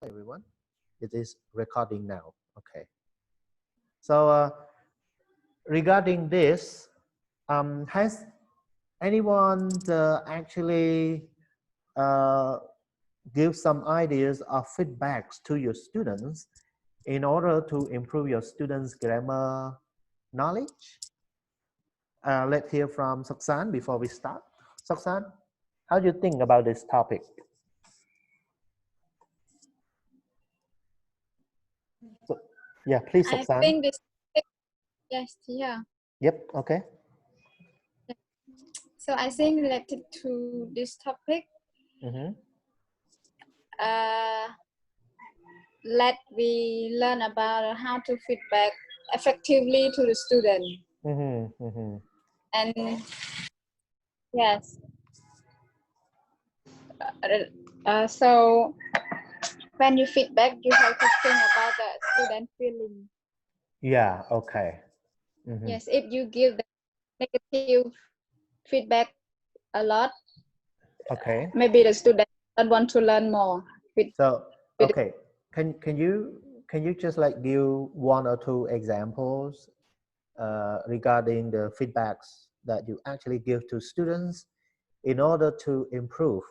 everyone. It is recording now. Okay. So regarding this, has anyone actually uh, give some ideas or feedbacks to your students in order to improve your students' grammar knowledge? Let's hear from Saksan before we start. Saksan, how do you think about this topic? So, yeah, please, I Saksan. think this, yes, yeah. Yep, okay. So I think related to this topic, let we learn about how to feedback effectively to the student. And yes, so when you feedback, you have to think about the student feeling. Yeah, okay. Yes, if you give the negative feedback a lot, okay, maybe the student don't want to learn more. So okay, can you just like give one or two examples regarding the feedbacks that you actually give to students in order to improve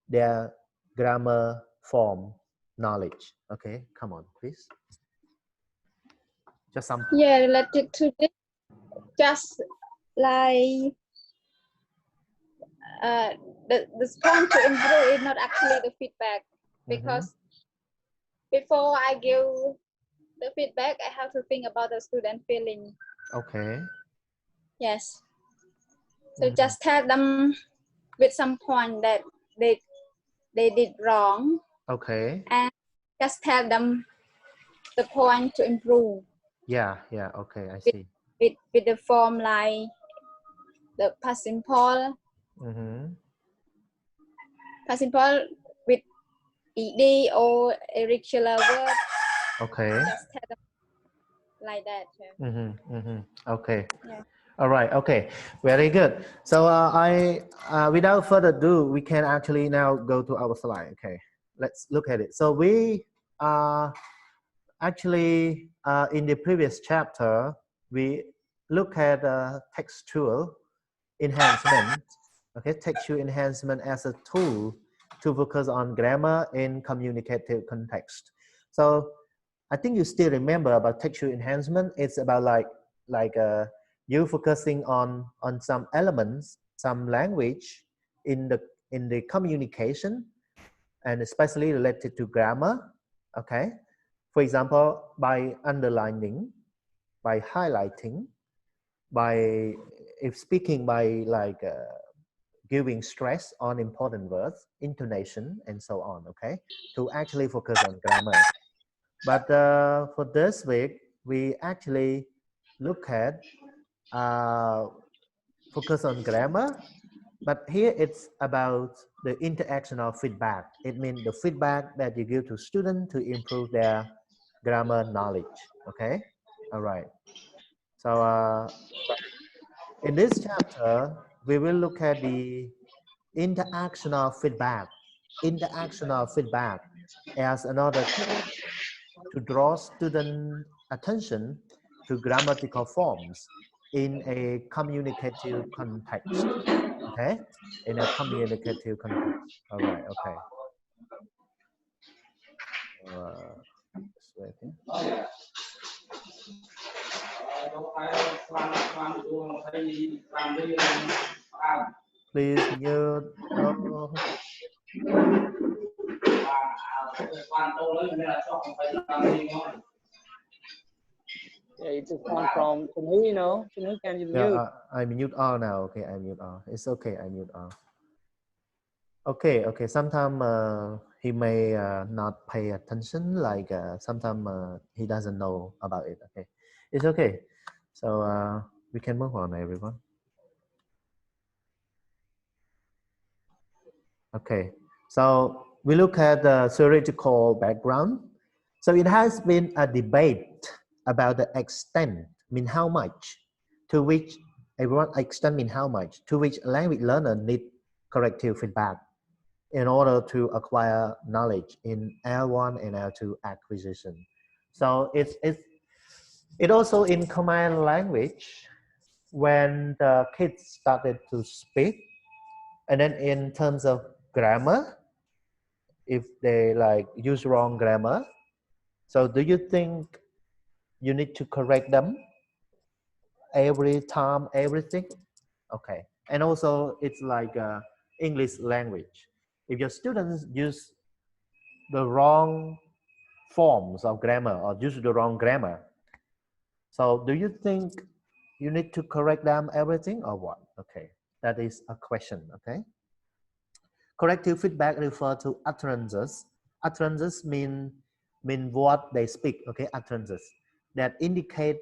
their grammar form knowledge? Okay, come on, please. Just some. Yeah, related to this, just like the point to improve is not actually the feedback, because before I give the feedback, I have to think about the student feeling. Okay. Yes. So just tell them with some point that they did wrong. Okay. And just tell them the point to improve. Yeah, yeah, okay, I see. With the form like the past simple. Past simple with ed or irregular verb. Okay. Just tell them like that. Okay. Yeah. All right. Okay. Very good. So without further ado, we can actually now go to our slide. Okay. Let's look at it. So we actually in the previous chapter we look at textual enhancement. Okay, textual enhancement as a tool to focus on grammar in communicative context. So I think you still remember about textual enhancement. It's about you focusing on some elements, some language in the communication, and especially related to grammar. Okay, for example, by underlining, by highlighting, by if speaking by giving stress on important words, intonation, and so on. Okay, to actually focus on grammar. But for this week, we actually look at focus on grammar. But here it's about the interactional feedback. It means the feedback that you give to students to improve their grammar knowledge. Okay, all right. So in this chapter, we will look at the interactional feedback. Interactional feedback as another technique to draw student attention to grammatical forms in a communicative context. Okay, in a communicative context. All right. Okay. Just wait here. Please mute. Oh. Yeah, it's a phone from Tunhui, you know. Tunhui, can you mute? Yeah, I mute all now. Okay, I mute all. It's okay. I mute all. Okay, okay. Sometimes he may not pay attention. Like sometimes he doesn't know about it. Okay, it's okay. So we can move on, everyone. Okay. So we look at the theoretical background. So it has been a debate about the extent, mean how much, to which everyone extent mean how much, to which language learner need corrective feedback in order to acquire knowledge in L1 and L2 acquisition. So it also in command language when the kids started to speak, and then in terms of grammar, if they like use wrong grammar, so do you think you need to correct them every time, everything? Okay. And also it's like English language. If your students use the wrong forms of grammar or use the wrong grammar, so do you think you need to correct them everything or what? Okay, that is a question. Okay. Corrective feedback refer to utterances. Utterances mean what they speak. Okay, utterances that indicate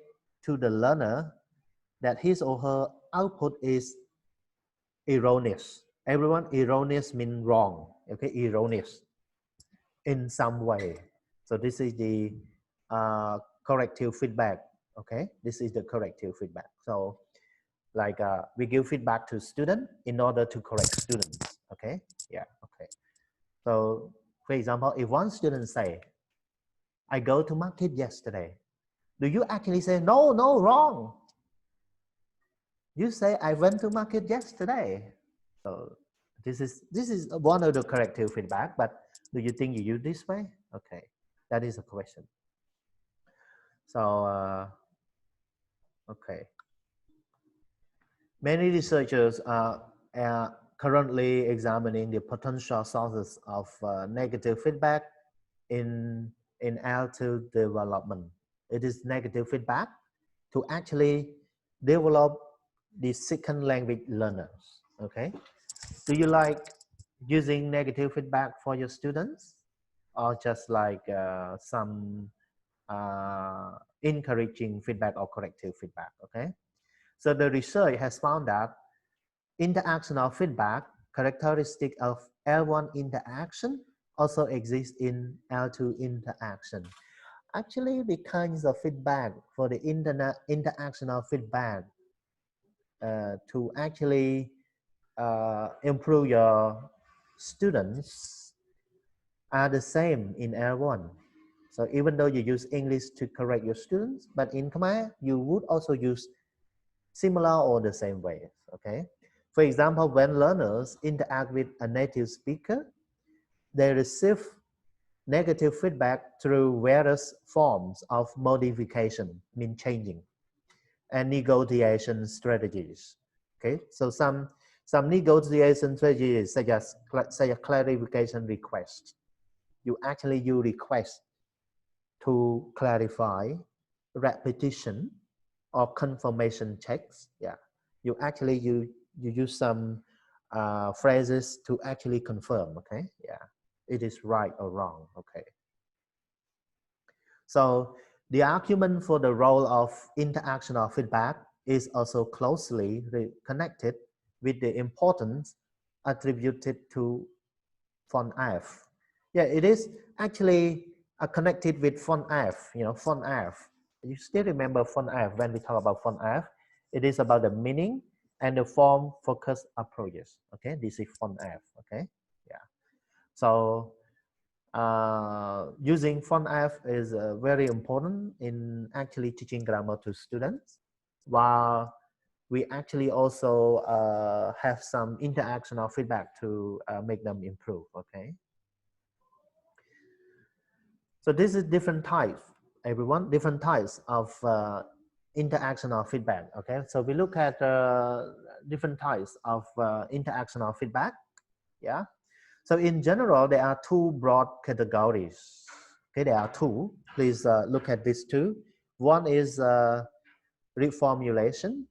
to the learner that his or her output is erroneous. Everyone, erroneous means wrong. Okay, erroneous in some way. So this is the corrective feedback. Okay, this is the corrective feedback. So like we give feedback to student in order to correct students. Okay, yeah, okay. So for example, if one student say, I go to market yesterday, do you actually say, no, no, wrong? You say, I went to market yesterday. So this is one of the corrective feedback, but do you think you use this way? Okay, that is a question. So, okay. Many researchers are currently examining the potential sources of negative feedback in L2 development. It is negative feedback to actually develop the second language learners. Okay, do you like using negative feedback for your students, or just like some encouraging feedback or corrective feedback? Okay, so the research has found that interactional feedback characteristic of L1 interaction also exists in L2 interaction. Actually, the kinds of feedback for the interactional feedback to actually improve your students are the same in L1. So even though you use English to correct your students, but in Khmer, you would also use similar or the same ways. Okay. For example, when learners interact with a native speaker, they receive negative feedback through various forms of modification, mean changing, and negotiation strategies. Okay, so some negotiation strategies such as say a clarification request. You request to clarify, repetition, or confirmation checks. Yeah, you use some phrases to actually confirm. Okay, yeah, it is right or wrong. Okay, so the argument for the role of interactional feedback is also closely connected with the importance attributed to font F. Yeah, it is actually connected with font F. You know, font F. You still remember font F when we talk about font F? It is about the meaning and the form focused approaches. Okay, this is font F. Okay, yeah. So using font F is very important in actually teaching grammar to students, while we actually also have some interactional feedback to make them improve. Okay. So this is different types, everyone, different types of interactional feedback. Okay, so we look at different types of interactional feedback. Yeah. So in general, there are two broad categories. Okay, there are two. Please look at these two. One is reformulation,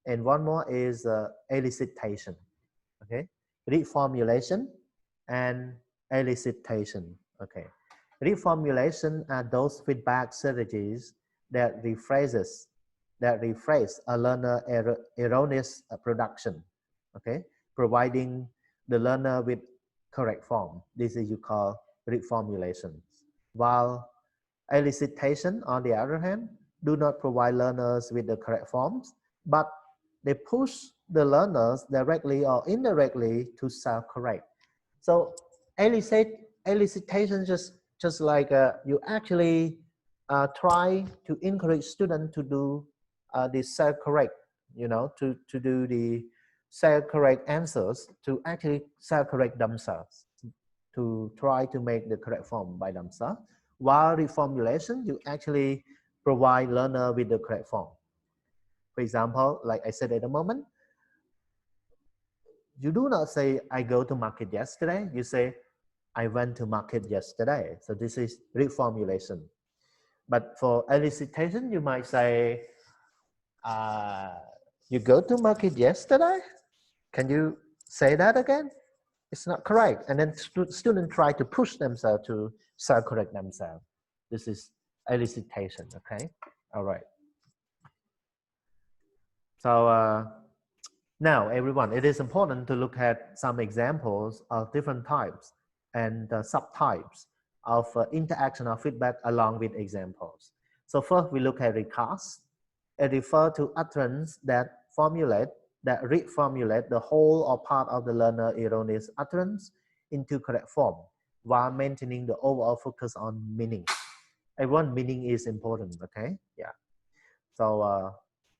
and one more is elicitation. Okay, reformulation and elicitation. Okay, reformulation are those feedback strategies that rephrase a learner erroneous production. Okay, providing the learner with correct form. This is you call reformulation. While elicitation, on the other hand, do not provide learners with the correct forms, but they push the learners directly or indirectly to self-correct. So elicitation just like you actually try to encourage students to do the self-correct, you know, to do the self-correct answers, to actually self-correct themselves, to try to make the correct form by themselves. While reformulation, you actually provide learner with the correct form. For example, like I said at the moment, you do not say, I go to market yesterday. You say, I went to market yesterday. So this is reformulation. But for elicitation, you might say, you go to market yesterday? Can you say that again? It's not correct. And then students try to push themselves to self-correct themselves. This is elicitation, okay? All right. So now everyone, it is important to look at some examples of different types and subtypes of interactional feedback along with examples. So first we look at recast. It refers to utterance that reformulate the whole or part of the learner erroneous utterance into correct form while maintaining the overall focus on meaning. Everyone, meaning is important, okay? Yeah. So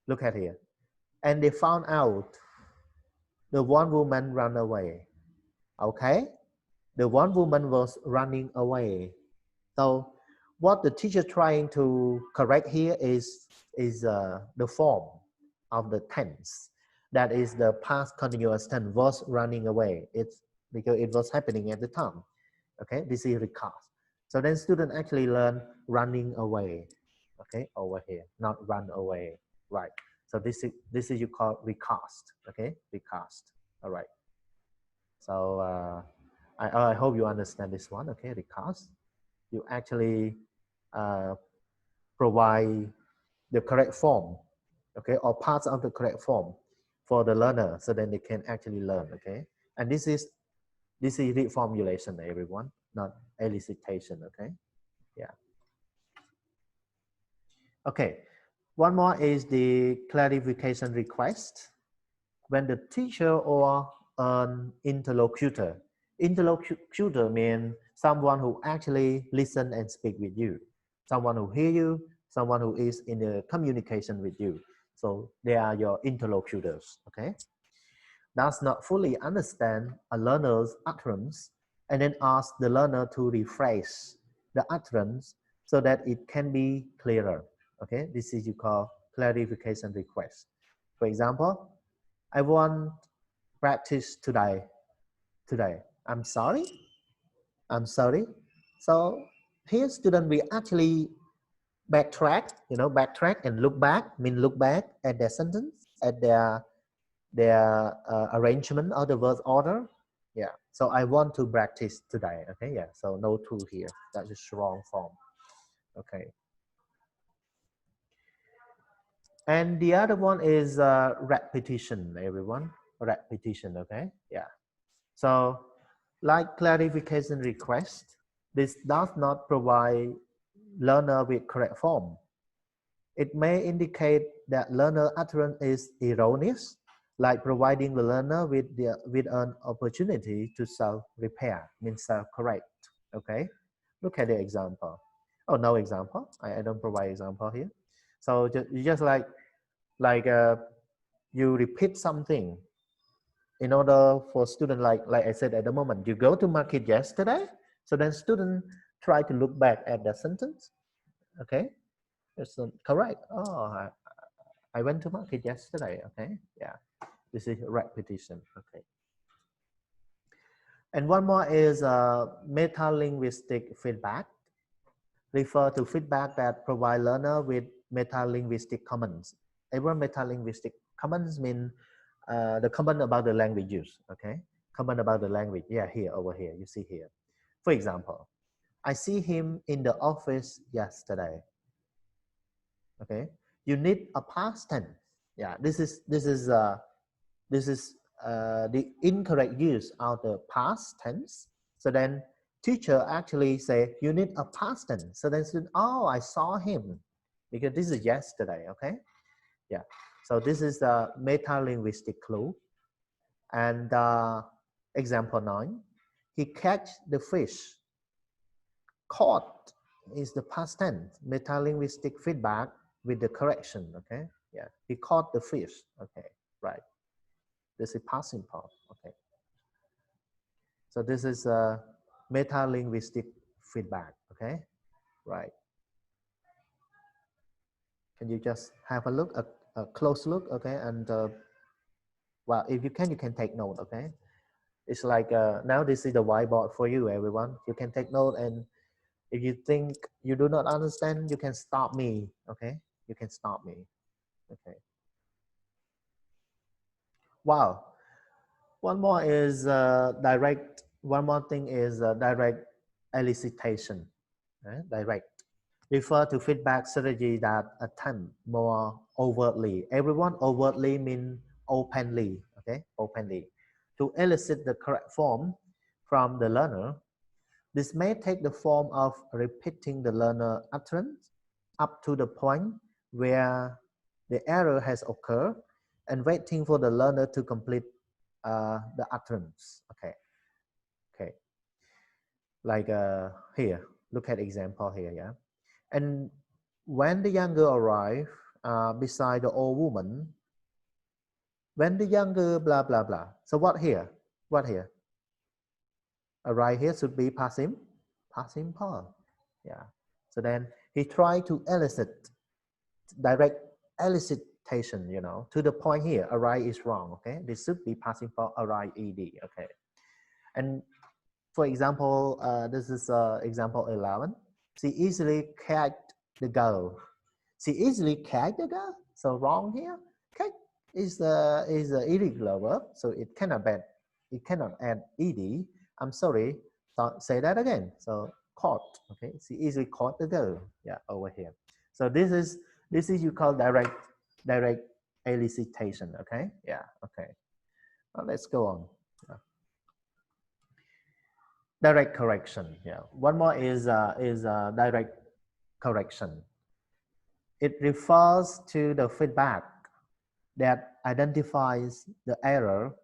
look at here. And they found out the one woman ran away. Okay? The one woman was running away. So what the teacher trying to correct here is the form of the tense. That is the past continuous tense, was running away. It's because it was happening at the time. Okay, this is recast. So then student actually learn running away. Okay, over here, not run away. Right. So this is you call recast. Okay, recast. All right. So I hope you understand this one. Okay, recast. You actually provide the correct form, okay, or parts of the correct form for the learner, so then they can actually learn. Okay, and this is reformulation, everyone, not elicitation. Okay, yeah. Okay, one more is the clarification request. When the teacher or an interlocutor means someone who actually listen and speak with you, someone who hear you, someone who is in the communication with you. So they are your interlocutors, okay? Does not fully understand a learner's utterance and then ask the learner to rephrase the utterance so that it can be clearer, okay? This is you call clarification request. For example, I want practice today. I'm sorry. So here student we actually backtrack, backtrack and look back, look back at their sentence, at their arrangement of the word order. Yeah. So I want to practice today. Okay. Yeah. So no to here. That is wrong form. Okay. And the other one is repetition, everyone. Repetition. Okay. Yeah. So, like clarification request, this does not provide learner with correct form. It may indicate that learner utterance is erroneous, like providing the learner with an opportunity to self-repair, means self-correct. Okay, look at the example. Oh, no example. I don't provide example here. So just like you repeat something in order for student, like I said at the moment, you go to market yesterday. So then student try to look back at the sentence. Okay, it's correct. Oh, I went to market yesterday. Okay, yeah, this is repetition. Okay, and one more is meta-linguistic feedback. Refer to feedback that provide learner with meta-linguistic comments. Every meta-linguistic comments mean the comment about the language use. Okay, comment about the language. Yeah, here, over here, you see here. For example, I see him in the office yesterday. Okay, you need a past tense. Yeah, this is the incorrect use of the past tense. So then teacher actually say you need a past tense. So then student, oh, I saw him, because this is yesterday. Okay, yeah. So this is the meta-linguistic clue. And example 9, he catch the fish. Caught is the past tense, metalinguistic feedback with the correction, okay? Yeah, he caught the fish, okay, right. This is past simple, okay. So this is a metalinguistic feedback, okay, right. Can you just have a look, a close look, okay, and well, if you can take note, okay. It's like now this is the whiteboard for you, everyone. You can take note, and if you think you do not understand, you can stop me, okay? You can stop me, okay? Wow. One more is direct. One more thing is direct elicitation. Direct. Refer to feedback strategy that attempt more overtly. Everyone overtly means openly, okay? Openly. To elicit the correct form from the learner. This may take the form of repeating the learner utterance up to the point where the error has occurred and waiting for the learner to complete the utterance. Okay. Okay. Like here, look at example here, yeah. And when the younger arrive beside the old woman, when the younger blah blah blah. So what here? What here? Arrive here should be past simple. Yeah. So then he tried to elicit, direct elicitation, you know, to the point here. Arrive is wrong. Okay. This should be past simple. Arrive ed. Okay. And for example, this is example 11. She easily catch the girl. She easily catch the girl. So wrong here. Catch is the irregular verb. So it cannot add ed. I'm sorry. So say that again. So caught. Okay. She easily caught the girl. Yeah, over here. So this is you call direct elicitation. Okay. Yeah. Okay. Well, let's go on. Yeah. Direct correction. Yeah. One more is direct correction. It refers to the feedback that identifies the error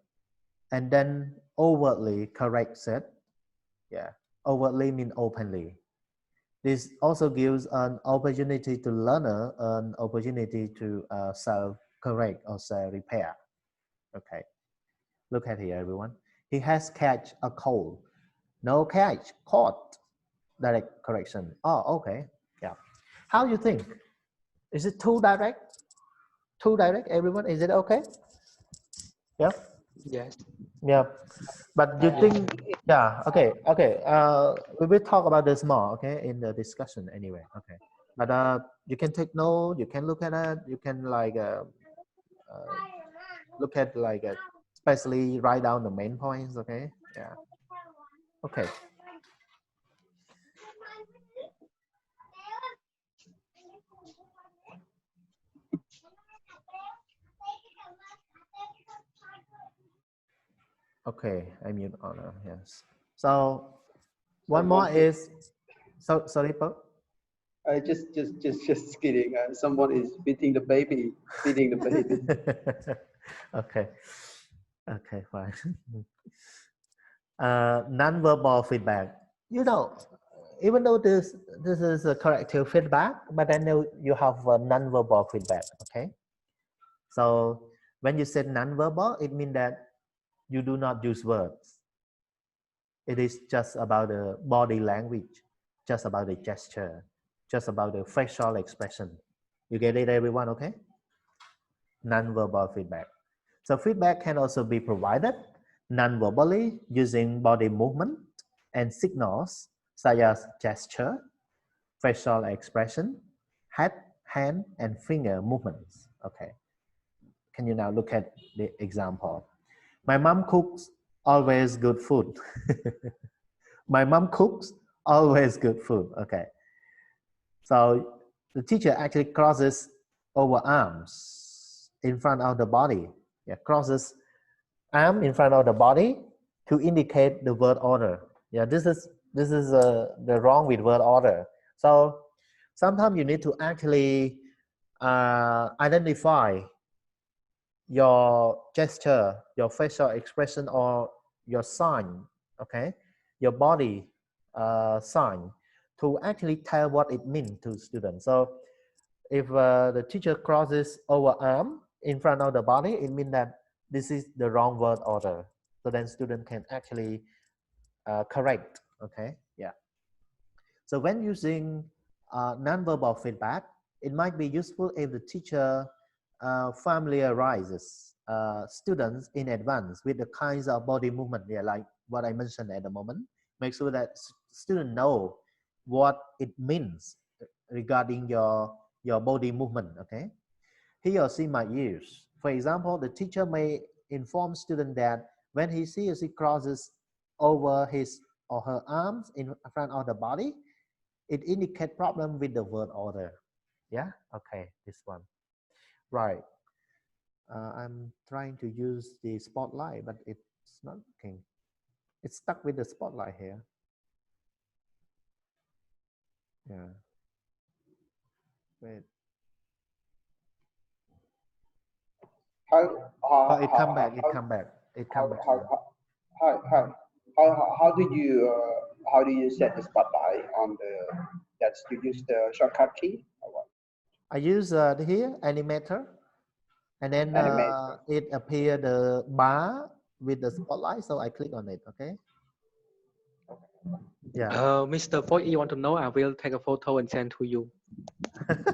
and then overtly corrects it. Yeah. Overtly means openly. This also gives an opportunity to learner, an opportunity to self-correct or self-repair. Okay. Look at here, everyone. He has catch a cold. No catch, caught. Direct correction. Oh, okay. Yeah. How do you think? Is it too direct? Too direct, everyone? Is it okay? Yeah. Yes. Yeah. But you think? Yeah. Okay. Okay. We will talk about this more. Okay, in the discussion anyway. Okay. But you can take note. You can look at it. You can like look at like especially write down the main points. Okay. Yeah. Okay. Okay, I mute on. Yes. So one more is sorry, Paul. Just kidding. Someone is feeding the baby. Okay. Okay, fine. Non-verbal feedback. You know, even though this is a corrective feedback, but I know you have a non-verbal feedback. Okay. So when you say non-verbal, it means that you do not use words. It is just about the body language, just about the gesture, just about the facial expression. You get it, everyone? Okay. Non-verbal feedback. So feedback can also be provided non-verbally using body movement and signals such as gesture, facial expression, head, hand, and finger movements. Okay. Can you now look at the example? My mom cooks always good food. My mom cooks always good food. Okay. So the teacher actually crosses over arms in front of the body. Yeah, crosses arm in front of the body to indicate the word order. Yeah, this is the wrong with word order. So sometimes you need to actually identify your gesture, your facial expression, or your sign. Okay, your body sign to actually tell what it means to students. So if the teacher crosses over arm in front of the body, it means that this is the wrong word order. So then student can actually correct. Okay, yeah. So when using nonverbal feedback, it might be useful if the teacher familiarizes students in advance with the kinds of body movement, yeah, like what I mentioned at the moment. Make sure that students know what it means regarding your body movement. Okay, he or she might use. For example, the teacher may inform student that when he or she crosses over his or her arms in front of the body, it indicates problem with the word order. Yeah, okay, this one. Right. I'm trying to use the spotlight, but it's not working. It's stuck with the spotlight here. Yeah. Wait. Oh, it come back. It come back. It come back. How do you set the spotlight on the, that's you use the shortcut key or what? I use here animator, and then Animator. it appear the bar with the spotlight, so I click on it. Okay. Yeah. Mr. Foy, you want to know? I will take a photo and send to you.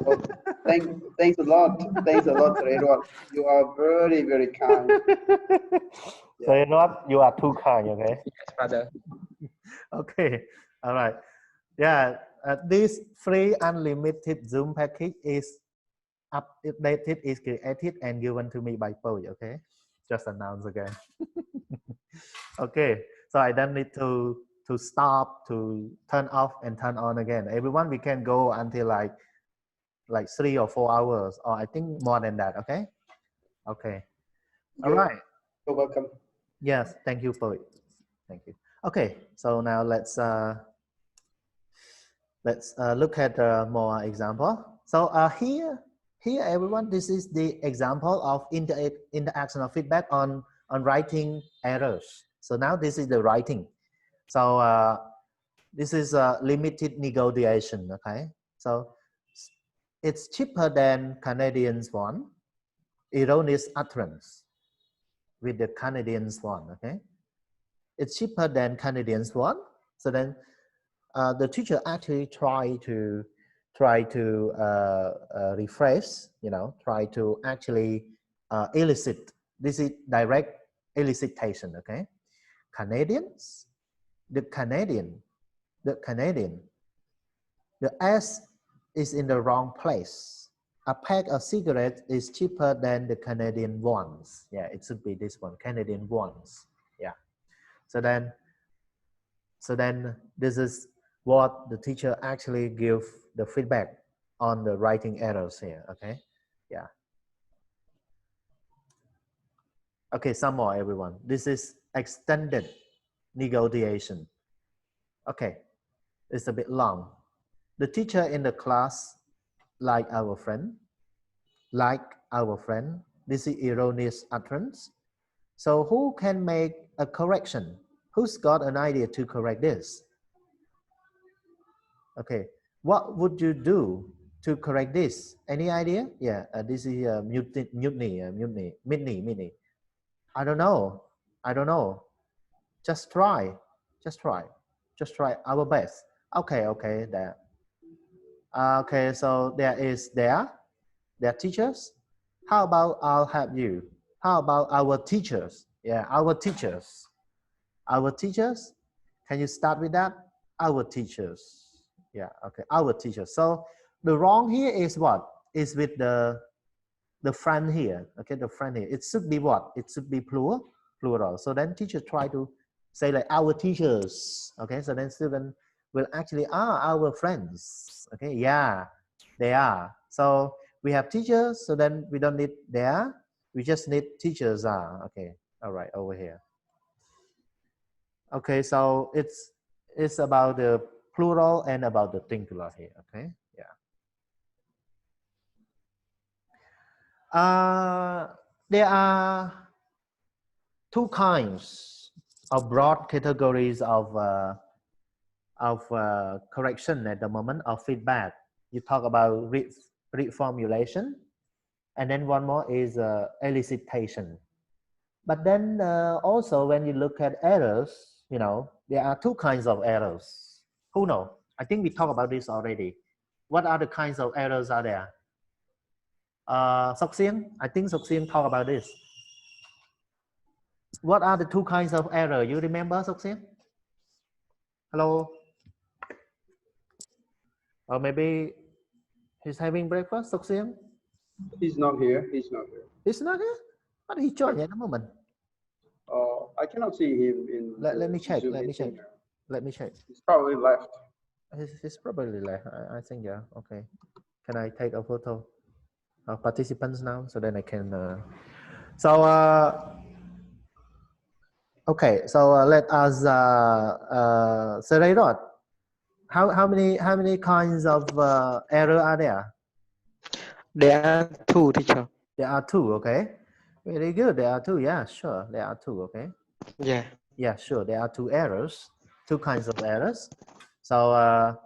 Oh, thanks a lot. Thanks a lot, Edward. You are very, very kind. So you know what? You are too kind. Okay. Yes, brother. Okay. All right. Yeah. This free unlimited Zoom package is updated, is created and given to me by Poe. Okay. Just announce again. Okay. So I don't need to stop, to turn off and turn on again. Everyone, we can go until like 3 or 4 hours, or I think more than that. Okay. Okay. All right. You're welcome. Yes. Thank you, Poe. Thank you. Okay. So now let's look at more example. So here everyone, this is the example of interactional feedback on writing errors. So now this is the writing. So this is a limited negotiation. Okay, so it's cheaper than Canadian's one. Erroneous utterance with the Canadian's one. Okay, it's cheaper than Canadian's one. So then the teacher actually try to rephrase, try to actually elicit. This is direct elicitation. Okay, Canadians, the Canadian, the S is in the wrong place. A pack of cigarettes is cheaper than the Canadian ones. Yeah, it should be this one, Canadian ones. Yeah. So then this is what the teacher actually give the feedback on the writing errors here. Okay. Yeah. Okay, some more, everyone. This is extended negotiation. Okay, it's a bit long. The teacher in the class like our friend. This is erroneous utterance. So who can make a correction? Who's got an idea to correct this? Okay, what would you do to correct this? Any idea? Yeah, this is mutiny. I don't know. Just try our best. Okay, there. Okay, so there teachers. How about I'll help you? How about our teachers? Yeah, our teachers. Can you start with that? Our teachers. Yeah, okay, our teachers. So the wrong here is what? Is with the friend here. Okay, the friend here. It should be what? It should be plural. So then teacher try to say like our teachers. Okay, so then student will actually our friends. Okay, yeah, they are. So we have teachers, so then we don't need there. We just need teachers are. Okay, all right, over here. Okay, so it's about the plural and about the singular here. Okay, yeah. There are two kinds broad categories of correction at the moment, of feedback. You talk about reformulation, and then one more is elicitation. But then also when you look at errors, you know, there are two kinds of errors. Who knows? I think we talked about this already. What are the kinds of errors are there? Sok Sien, I think Sok Sien talked about this. What are the two kinds of error? You remember, Sok Sien? Hello? Or maybe he's having breakfast, Sok Sien? He's not here. He's not here. He's not here? But he joined at the moment. I cannot see him in. Let me check. Zoom Let me meeting check. now. Let me check. He's probably left. He's probably left. I think, yeah. Okay. Can I take a photo of participants now so then I can. Okay. So let us. Serayrod, how many kinds of error are there? There are two, teacher. There are two. Okay. Very good. There are two. Yeah, sure. There are two. Okay. Yeah. Yeah, sure. There are two errors, two kinds of errors. So, a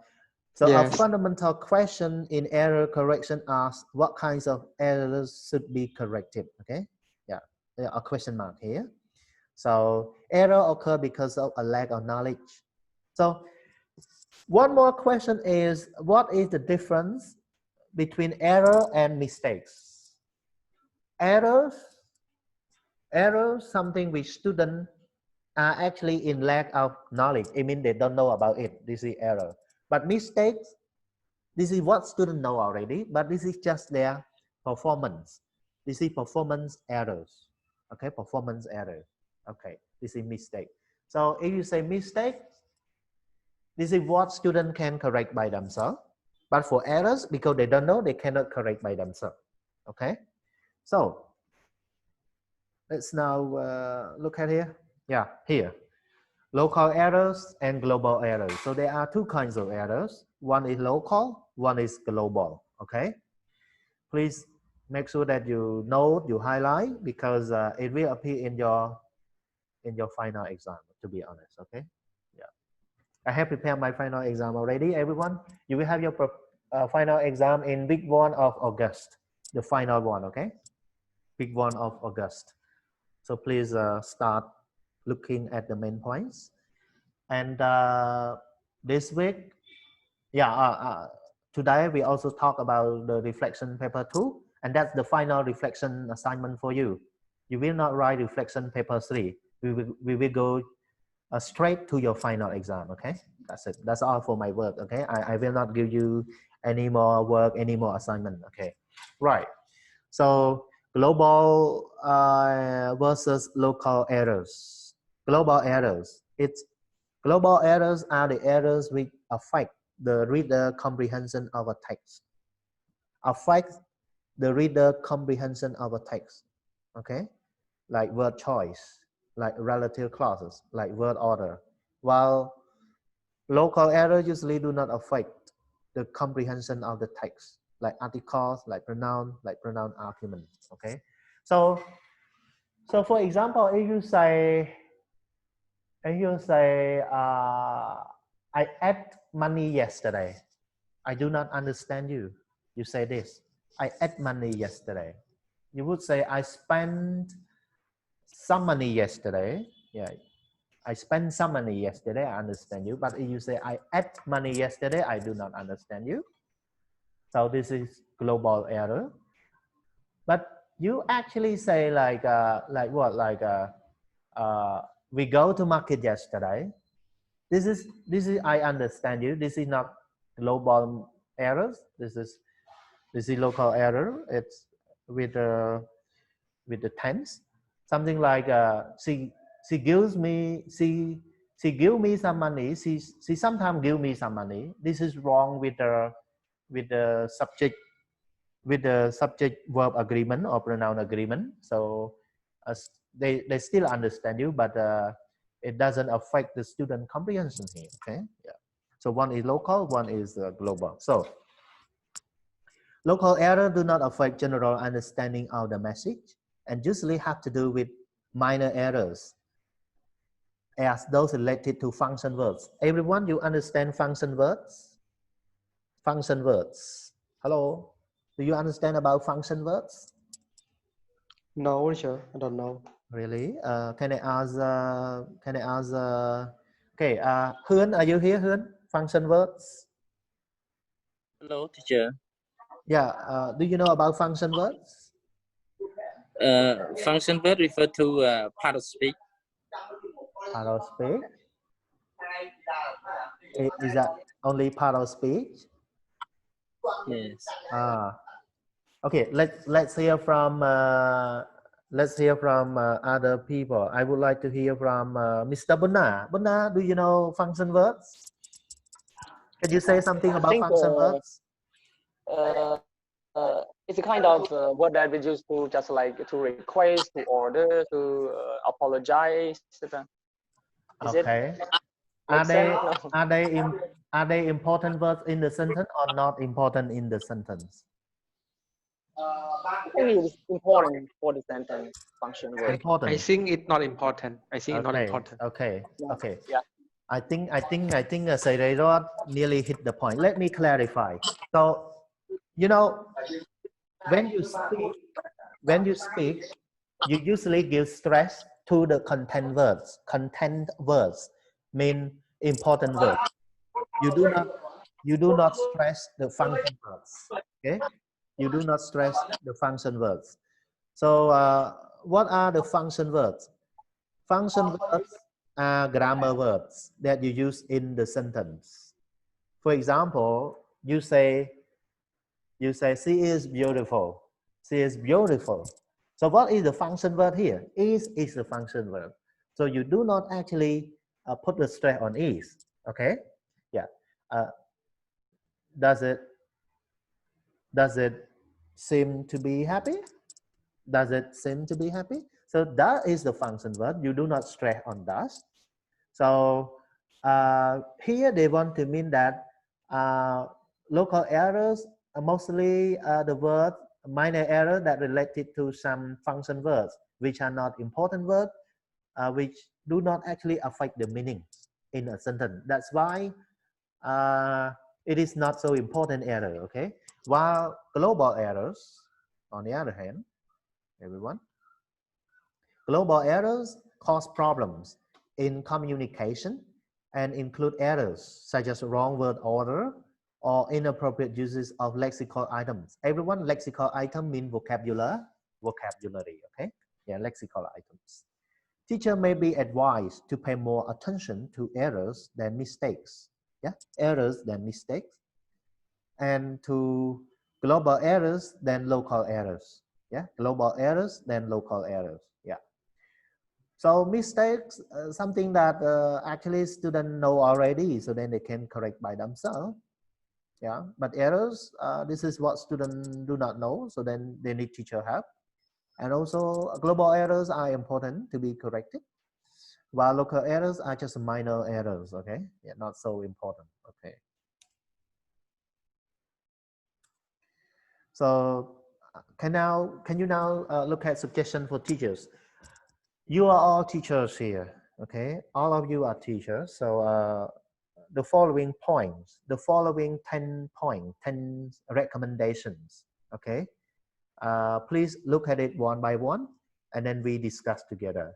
Yes. fundamental question in error correction asks what kinds of errors should be corrected. Okay. Yeah. There are a question mark here. So error occur because of a lack of knowledge. So one more question is, what is the difference between error and mistakes? Errors, something which students are actually in lack of knowledge. I mean, they don't know about it. This is error. But mistakes, this is what students know already, but this is just their performance. This is performance errors. Okay, performance error. Okay, this is mistake. So if you say mistake, this is what students can correct by themselves. But for errors, because they don't know, they cannot correct by themselves. Okay, so let's now look at here. Yeah, here. Local errors and global errors. So there are two kinds of errors. One is local, one is global. Okay. Please make sure that you note, you highlight, because it will appear in your final exam. To be honest, okay. Yeah. I have prepared my final exam already. Everyone, you will have your final exam in week 1 of August. The final one, okay. Week 1 of August. So please start looking at the main points. And this week, yeah, today we also talk about the reflection paper 2, and that's the final reflection assignment for you. You will not write reflection paper 3. We will go straight to your final exam, okay? That's it. That's all for my work, okay? I will not give you any more work, any more assignment, okay? Right. So global versus local errors. Global errors. Global errors are the errors which affect the reader comprehension of a text. Affect the reader comprehension of a text. Okay, like word choice, like relative clauses, like word order. While local errors usually do not affect the comprehension of the text, like articles, like pronoun arguments. Okay, so for example, if you say I ate money yesterday, I do not understand you. You say this, I ate money yesterday. You would say I spent some money yesterday. Yeah, I spent some money yesterday, I understand you. But if you say I ate money yesterday, I do not understand you. So this is global error. But you actually say like what? Like we go to market yesterday. This is I understand you. This is not global errors. This is local error. It's with the tense. Something like she gives me give me some money. She sometimes give me some money. This is wrong with the subject verb agreement or pronoun agreement. So they still understand you, but it doesn't affect the student comprehension here. Okay, yeah. So one is local, one is global. So local error do not affect general understanding of the message and usually have to do with minor errors. as those related to function words. Everyone, you understand function words? Function words. Hello, do you understand about function words? No, teacher, I don't know. Really? Can I ask? Okay, Hyun, are you here, Hyun? Function words. Hello, teacher. Yeah. Do you know about function words? Function word refer to part of speech. Part of speech. Is that only part of speech? Yes. Okay. Let's hear from other people. I would like to hear from Mr. Bunna. Bunna, do you know function words? Can you say something I about think function words? it's a kind of word that we use to just like to request, to order, to apologize, etc. Is Okay. it Are make sense? No. are they important words in the sentence or not important in the sentence? I think it's important for the sentence function word. Important. I think it's not important. I think it's not important. Okay. Yeah. Okay. Yeah. I think Sairot nearly hit the point. Let me clarify. So, you know, when you speak, you usually give stress to the content words. Content words mean important words. You do not stress the function words. Okay, you do not stress the function words. So, what are the function words? Function words are grammar words that you use in the sentence. For example, you say she is beautiful. She is beautiful. So what is the function word here? Is the function word. So you do not actually put the stress on is. Okay. Yeah. Does it seem to be happy? Does it seem to be happy? So that is the function word. You do not stress on that. So here they want to mean that local errors are mostly the word minor error that related to some function words which are not important words, which do not actually affect the meaning in a sentence. That's why it is not so important error. Okay, while global errors, on the other hand, everyone, global errors cause problems in communication and include errors such as wrong word order or inappropriate uses of lexical items. Everyone, lexical item mean vocabulary, okay? Yeah, lexical items. Teacher may be advised to pay more attention to errors than mistakes. Yeah, errors than mistakes, and to global errors than local errors. Yeah, global errors than local errors. Yeah. So mistakes, something that actually students know already, so then they can correct by themselves. Yeah, but errors, this is what students do not know, so then they need teacher help. And also global errors are important to be corrected, while local errors are just minor errors, okay? Yeah, not so important, okay? So can you now look at suggestion for teachers? You are all teachers here, okay? All of you are teachers, so the following points, the following 10 points, 10 recommendations, okay? Please look at it one by one, and then we discuss together.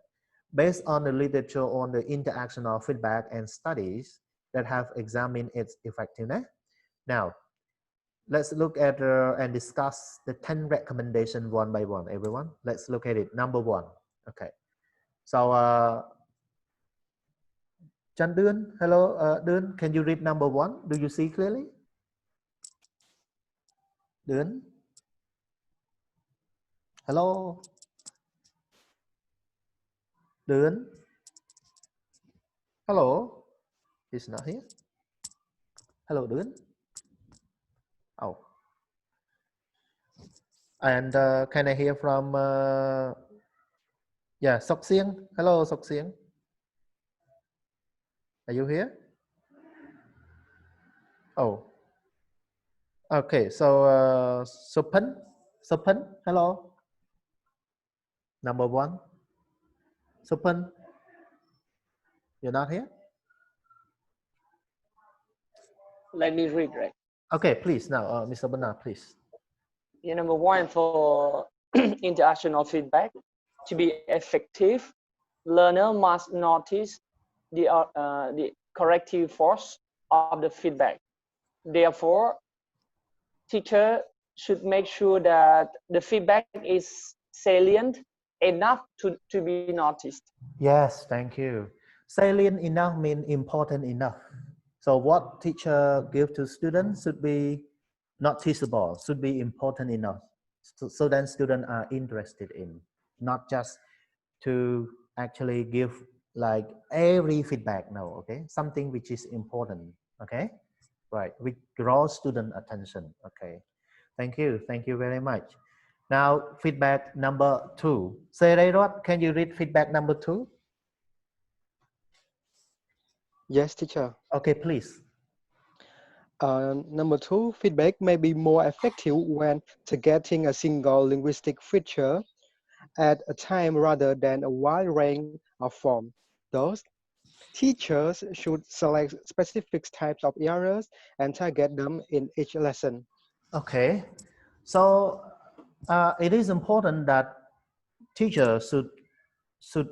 Based on the literature on the interactional feedback and studies that have examined its effectiveness. Now, let's look at and discuss the 10 recommendations one by one, everyone. Let's look at it. Number one, okay. So, Chan Dun, hello, Dun, can you read number one? Do you see clearly? Dun? Hello? Dun? Hello? He's not here. Hello, Dun? Oh. And can I hear from, yeah, Sok Sieng? Hello, Sok Sieng. Are you here? Oh. Okay, so Supan, hello. Number one. Supan. You're not here? Let me read, right? Okay, please now, Mr. Bernard, please. Yeah, number one, for interactional feedback to be effective, learner must notice the corrective force of the feedback. Therefore, teacher should make sure that the feedback is salient enough to be noticed. Yes, thank you. Salient enough means important enough. So what teacher give to students should be noticeable, should be important enough. So then students are interested in, not just to actually give like every feedback. No, okay, something which is important. Okay, right, which draws student attention. Okay, thank you very much. Now feedback number 2. Sereirot, can you read feedback number 2? Yes, teacher. Okay, please. Number 2, feedback may be more effective when targeting a single linguistic feature at a time rather than a wide range of forms. Thus, teachers should select specific types of errors and target them in each lesson. Okay, so it is important that teachers should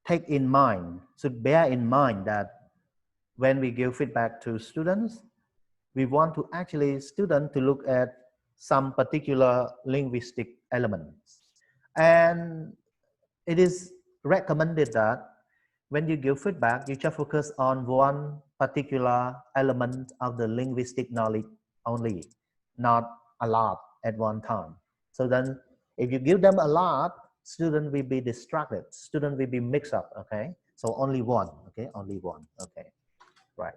take in mind, should bear in mind that when we give feedback to students, we want to actually students to look at some particular linguistic elements. And it is recommended that when you give feedback, you just focus on one particular element of the linguistic knowledge only, not a lot at one time. So then if you give them a lot, student will be distracted, student will be mixed up, okay? So only one, okay? Only one, okay? Right.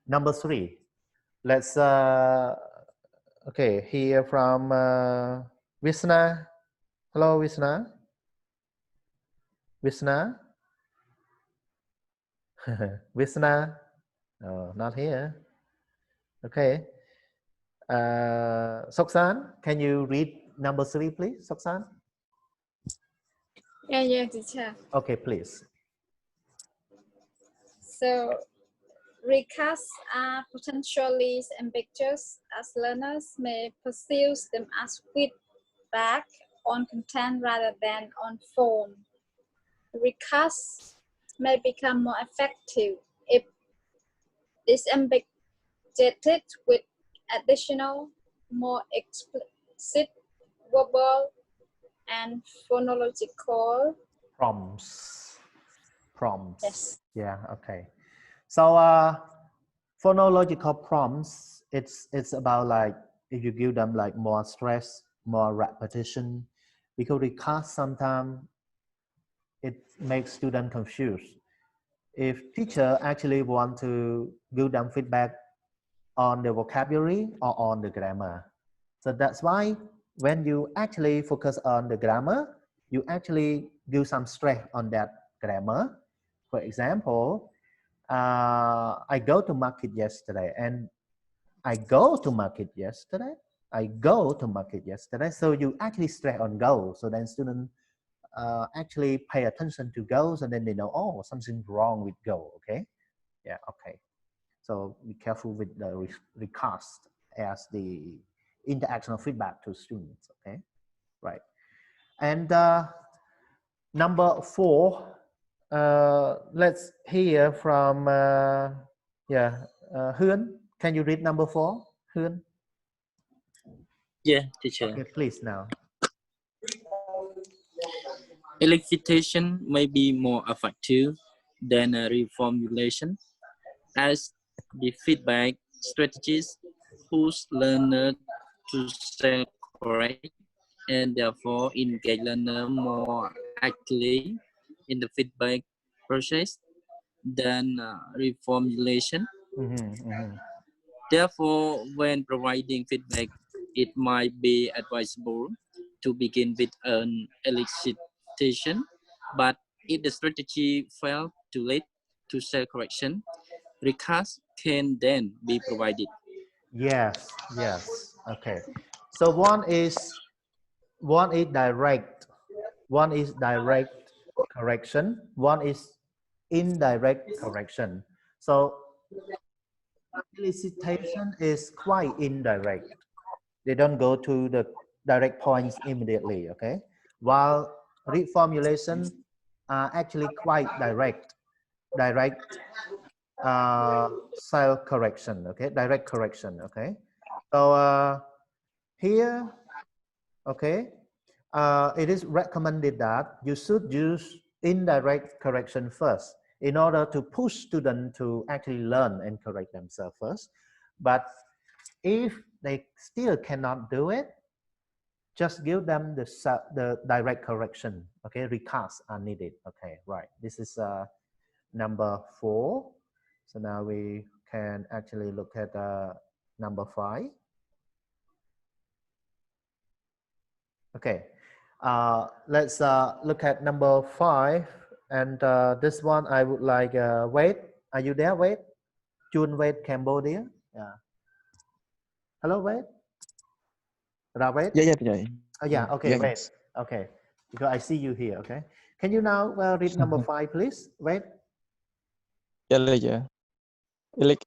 Number 3, let's, okay, hear from Visna. Hello, Visna. Visna? Visna? Oh, not here. Okay. Soksan, can you read number 3, please? Soksan? Yeah, teacher. Okay, please. So recasts are potentially ambiguous as learners may perceive them as feedback on content rather than on form. Recasts may become more effective if disambiguated with additional, more explicit verbal and phonological Prompts. Yes. Yeah, okay. So phonological prompts, it's about like if you give them like more stress, more repetition, because recast sometimes it makes student confused. If teacher actually want to give them feedback on the vocabulary or on the grammar, so that's why when you actually focus on the grammar, you actually give some stress on that grammar. For example, I go to market yesterday, and I go to market yesterday. I go to market yesterday. So you actually stress on go. So then students actually pay attention to goals, and then they know, oh, something's wrong with go. Okay, yeah, okay. So be careful with the recast as the interactional feedback to students. Okay, right. And number 4, let's hear from Hyun. Can you read number 4, Hyun? Yeah, teacher. Okay, please now. Elicitation may be more effective than a reformulation, as the feedback strategies push learner to self-correct and therefore engage learner more actively in the feedback process than reformulation. Therefore, when providing feedback, it might be advisable to begin with an elicitation, but if the strategy fails to lead to self-correction, recast can then be provided. Yes, yes. Okay. So one is direct correction. One is indirect correction. So elicitation is quite indirect. They don't go to the direct points immediately, okay? While reformulation are actually quite direct cell correction, okay? Direct correction, okay? So here, okay, it is recommended that you should use indirect correction first in order to push students to actually learn and correct themselves first. But if they still cannot do it, just give them the direct correction. Okay, recasts are needed. Okay, right. This is number 4. So now we can actually look at number 5. Okay, let's look at number 5. And this one I would like Wade. Are you there, Wade? June Wade, Cambodia. Yeah. Hello, Wade. Wade? Yeah. Oh, yeah. Okay, wait. Yes. Okay, because I see you here. Okay, can you now read number 5, please? Wait. Yeah. Elec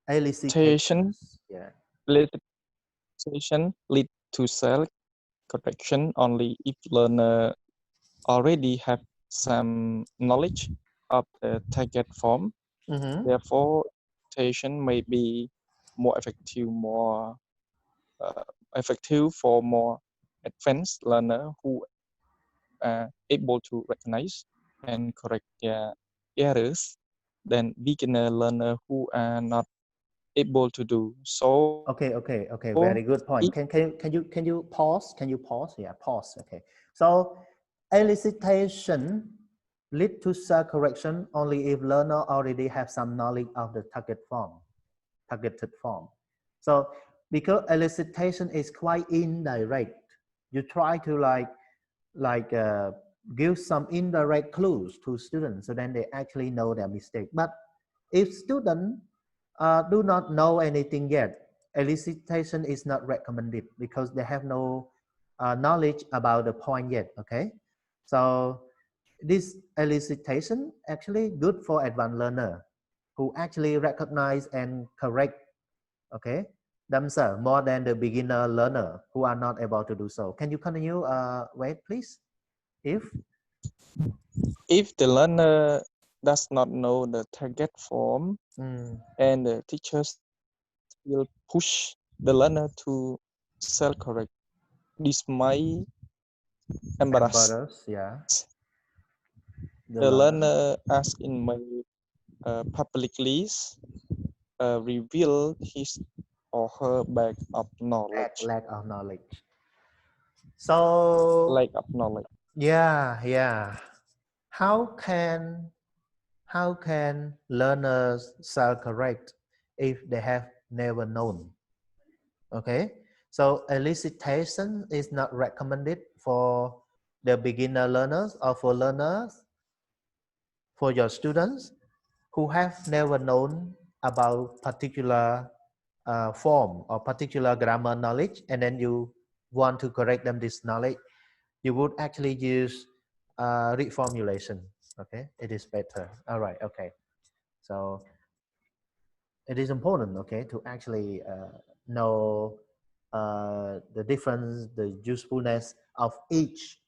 elicitation Yeah. elicitation lead to self correction only if learner already have some knowledge of the target form. Mm-hmm. Therefore, elicitation may be more effective for more advanced learner who are able to recognize and correct their errors than beginner learner who are not able to do so. Okay. Very good point. Can you pause? Can you pause? Yeah, pause. Okay. So elicitation lead to self correction only if learner already have some knowledge of the targeted form. So because elicitation is quite indirect, you try to give some indirect clues to students so then they actually know their mistake. But if students do not know anything yet, elicitation is not recommended because they have no knowledge about the point yet. Okay, so this elicitation actually good for advanced learner who actually recognize and correct, okay, themselves more than the beginner learner who are not able to do so. Can you continue, Wait, please? If the learner does not know the target form and the teachers will push the learner to self-correct, this might embarrass yeah, the learner as it may publicly reveal his or her lack of knowledge. lack of knowledge. So Lack of knowledge. yeah. How can learners self-correct if they have never known? Okay, so elicitation is not recommended for the beginner learners or for learners, for your students who have never known about particular form or particular grammar knowledge, and then you want to correct them this knowledge, you would actually use reformulation. Okay, it is better. All right. Okay, so it is important, okay, to actually know the difference, the usefulness of each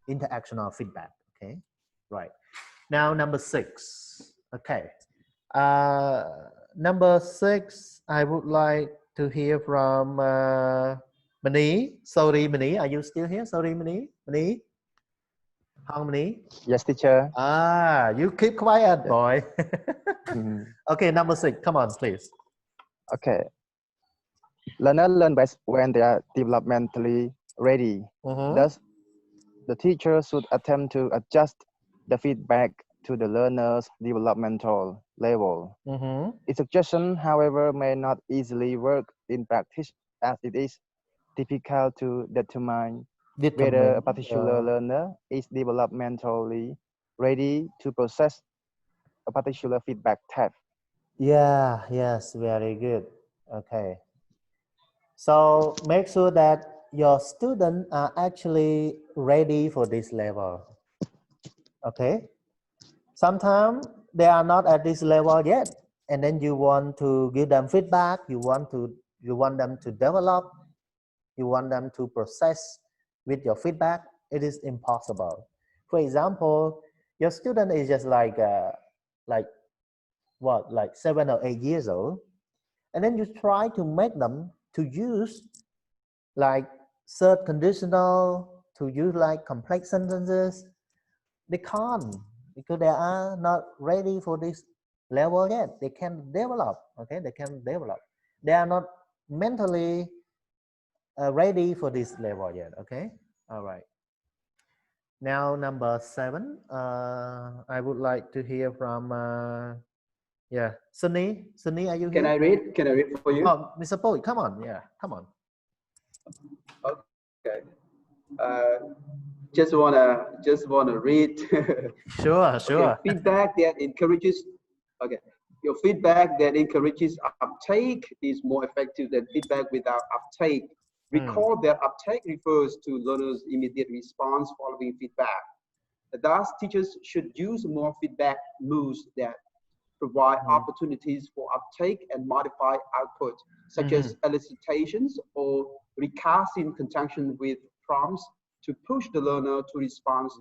interactional feedback. Okay, right. Now number 6. Okay, number 6, I would like to hear from Mani. Sorry, Mani, are you still here? Sorry, Mani. How many? Yes, teacher. You keep quiet, boy. Mhm. Okay, number 6. Come on, please. Okay. Learners learn best when they are developmentally ready. Thus, the teacher should attempt to adjust the feedback to the learner's developmental level. Its suggestion, however, may not easily work in practice as it is difficult to determine whether a particular learner is developmentally ready to process a particular feedback type. Yes, very good. Okay. So make sure that your students are actually ready for this level. Okay. Sometimes they are not at this level yet, and then you want to give them feedback. You want them to develop. You want them to process with your feedback. It is impossible. For example, your student is just like 7 or 8 years old, and then you try to make them to use like third conditional, to use like complex sentences. They can't, because they are not ready for this level yet. They can develop. Okay, they can develop. They are not mentally ready for this level yet. Okay, all right. Now number 7, I would like to hear from Sunny. Sunny, are you here? Can I read? Can I read for you? Oh, Mr. Paul, come on. Yeah, come on. Okay. Just wanna read. Sure. Okay, feedback that encourages. Okay, your feedback that encourages uptake is more effective than feedback without uptake. Recall that uptake refers to learners' immediate response following feedback. Thus, teachers should use more feedback moves that provide opportunities for uptake and modify output, such as elicitations or recast in conjunction with prompts to push the learner to respond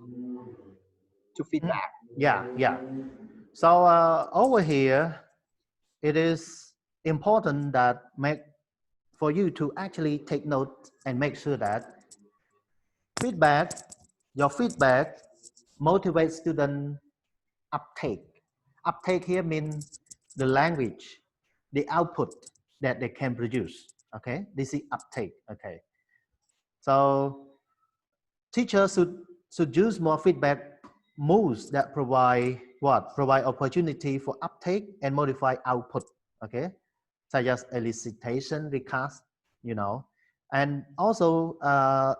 to feedback. Yeah. So over here, it is important that for you to actually take note and make sure that your feedback motivates student uptake. Uptake here means the language, the output that they can produce. Okay, this is uptake. Okay, so teachers should use more feedback moves that provide opportunity for uptake and modify output. Okay, such as elicitation, recast, and also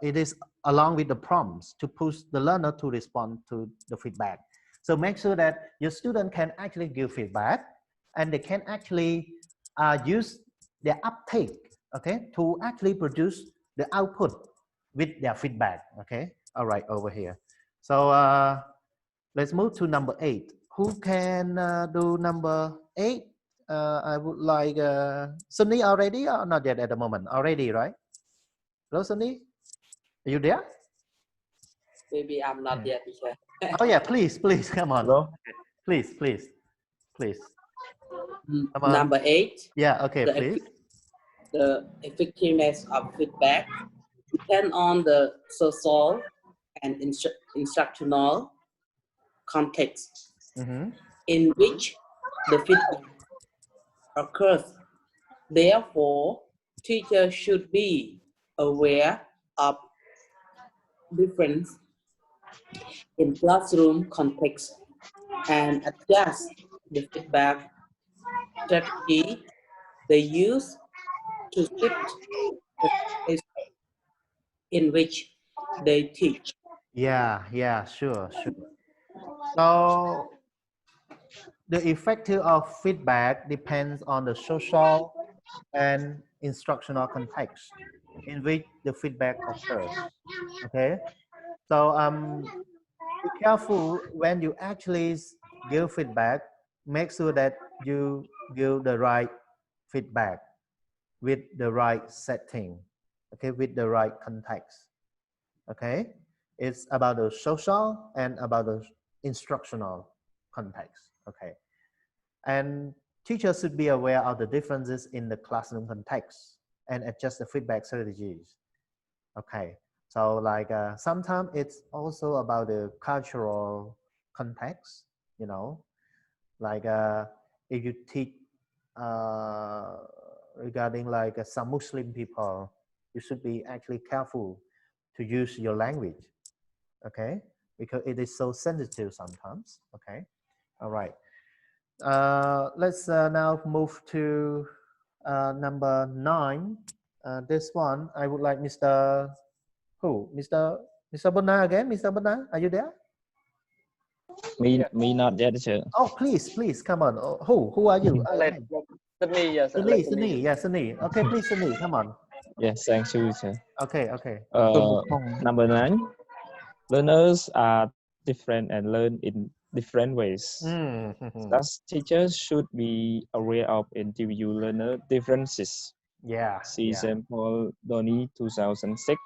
it is along with the prompts to push the learner to respond to the feedback. So make sure that your student can actually give feedback, and they can actually use their uptake, okay, to actually produce the output with their feedback. Okay, all right, over here. So let's move to number 8. Who can do number 8? I would like Sunny already or not yet at the moment? Already, right? Hello, Sunny? Are you there? Maybe I'm not yet, teacher. Oh yeah, please, come on. Hello? Please. Come on. Number 8. Yeah, okay, please. The effectiveness of feedback depends on the social and instructional context in which the feedback occurs. Therefore, teachers should be aware of difference in classroom context and adjust the feedback strategy they use to fit the space in which they teach. Yeah, sure. So the effective of feedback depends on the social and instructional context in which the feedback occurs. Okay, so be careful when you actually give feedback. Make sure that you give the right feedback with the right setting, okay, with the right context. Okay, it's about the social and about the instructional context. Okay, and teachers should be aware of the differences in the classroom context and adjust the feedback strategies. Okay, so like sometimes it's also about the cultural context, like if you teach regarding like some Muslim people, you should be actually careful to use your language, okay, because it is so sensitive sometimes. Okay, all right. Let's now move to number 9. This one, I would like Mr. Bona again. Mr. Bona, are you there? Me not yet, sir. Oh, please, come on. Oh, who are you? Sunny, yes. Sunny, yeah, Sunny. Okay, please, Sunny, come on. Yes, thank you, sir. Okay. Number 9. Learners are different and learn in different ways. Thus, teachers should be aware of individual learner differences. Yeah. See Yeah. example Donny 2006,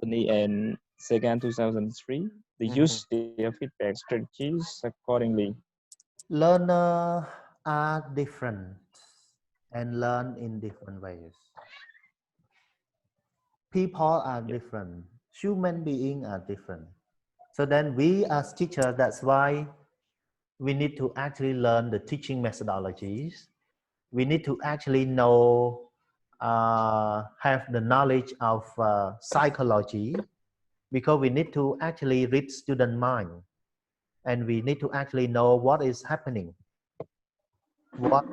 Donny and Sagan 2003. They use their feedback strategies accordingly. Learner are different and learn in different ways. People are different. Human beings are different. So then we as teachers, that's why we need to actually learn the teaching methodologies. We need to actually know, have the knowledge of psychology, because we need to actually read student mind, and we need to actually know what is happening, what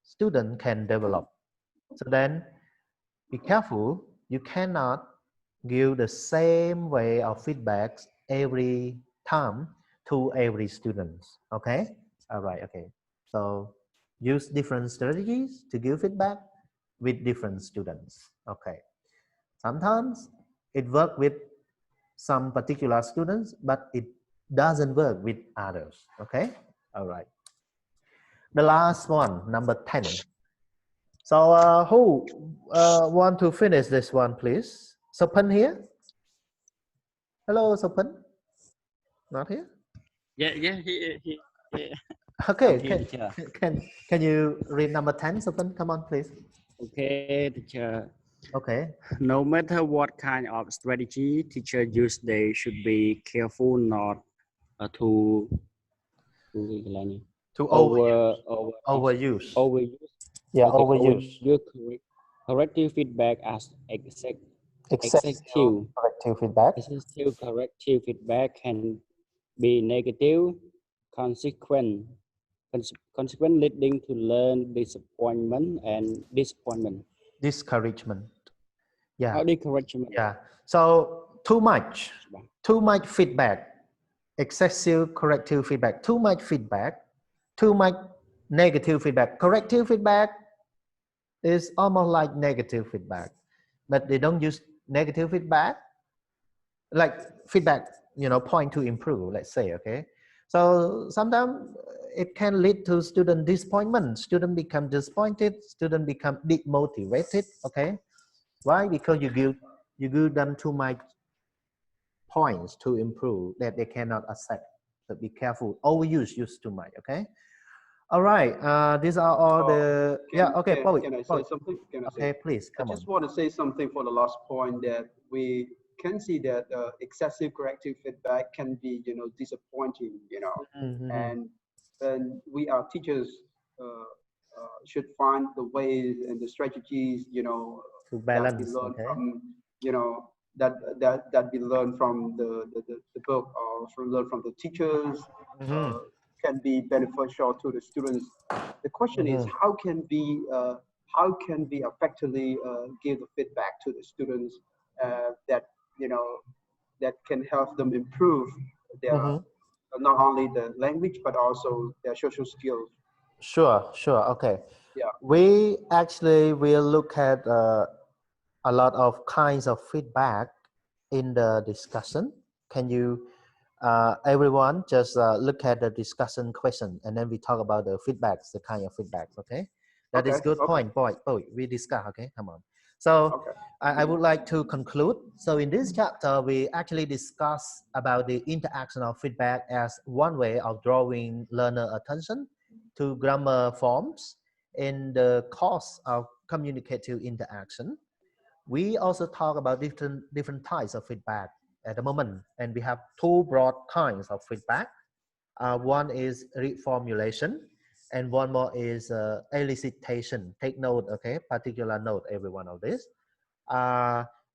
student can develop. So then be careful, you cannot give the same way of feedback every time to every student. Okay, all right, okay. So use different strategies to give feedback with different students. Okay, sometimes it works with some particular students, but it doesn't work with others. Okay, all right. The last one, number 10. So who want to finish this one, please? Sopan here? Hello, Sopan? Not here? Yeah, Okay, I'm here, teacher. can you read number 10, Sopan? Come on, please. Okay, teacher. Okay. No matter what kind of strategy teacher use, they should be careful not to overuse. Yeah, Okay, overuse. overuse corrective feedback as excessive corrective feedback. excessive corrective feedback can be negative consequent leading to learn disappointment and disappointment. Discouragement. Yeah. Or discouragement. Yeah. So too much feedback, excessive corrective feedback, too much negative feedback. Corrective feedback is almost like negative feedback, but they don't use negative feedback, like feedback, point to improve, let's say, okay? So sometimes it can lead to student disappointment. Student become disappointed, student become demotivated, okay? Why? Because you give them too much points to improve that they cannot accept. So be careful. Overuse, use too much, okay? All right, these are all the, okay, Paul. Can I say something? Okay, please, come on. I just want to say something for the last point, that we can see that excessive corrective feedback can be, disappointing, and then we are teachers should find the ways and the strategies, to balance, that we learn okay? from, that we learn from the book, or learn from the teachers, can be beneficial to the students. The question is, how can we effectively give the feedback to the students that that can help them improve their not only the language but also their social skills. Sure, okay. Yeah. We actually will look at a lot of kinds of feedback in the discussion. Can you, everyone, just look at the discussion question, and then we talk about the feedbacks, the kind of feedbacks, okay? That is good point, boy. We discuss, okay? Come on. So I would like to conclude. So in this chapter, we actually discuss about the interactional feedback as one way of drawing learner attention to grammar forms in the course of communicative interaction. We also talk about different types of feedback at the moment, and we have two broad kinds of feedback. One is reformulation, and one more is elicitation. Take note, okay? Particular note, every one of this,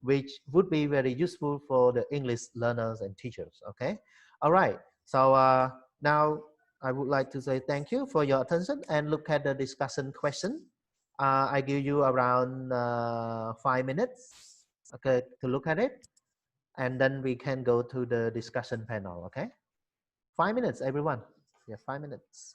which would be very useful for the English learners and teachers, okay? All right, so now I would like to say thank you for your attention and look at the discussion question. I give you around 5 minutes, okay, to look at it, and then we can go to the discussion panel, okay? 5 minutes, everyone. Yeah, 5 minutes.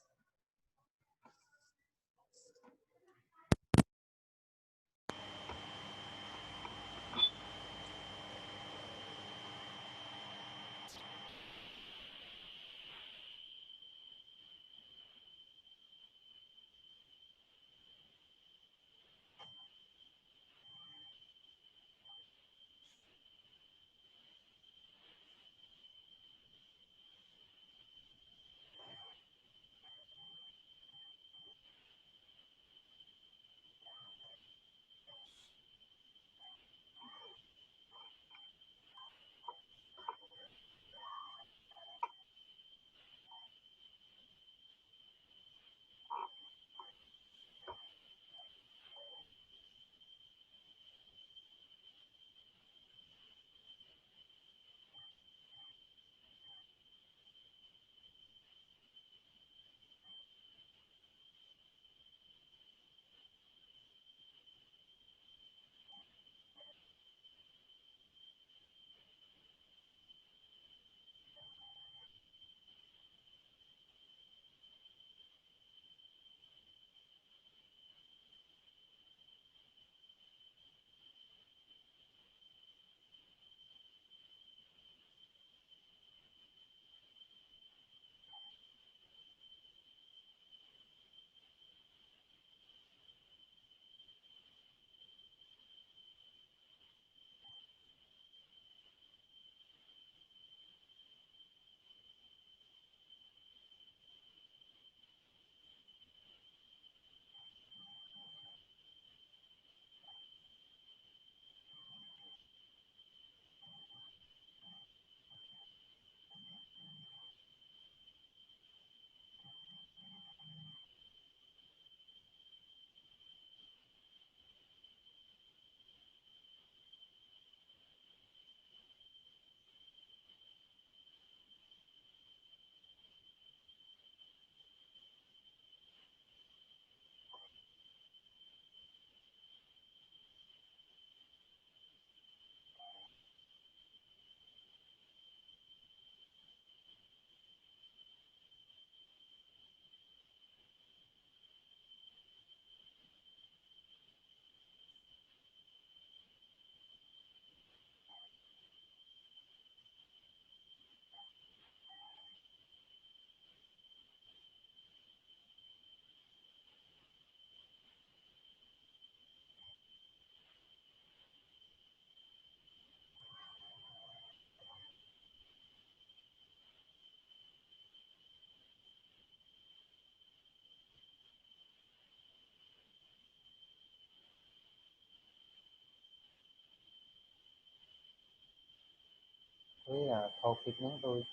cái topic nó tôi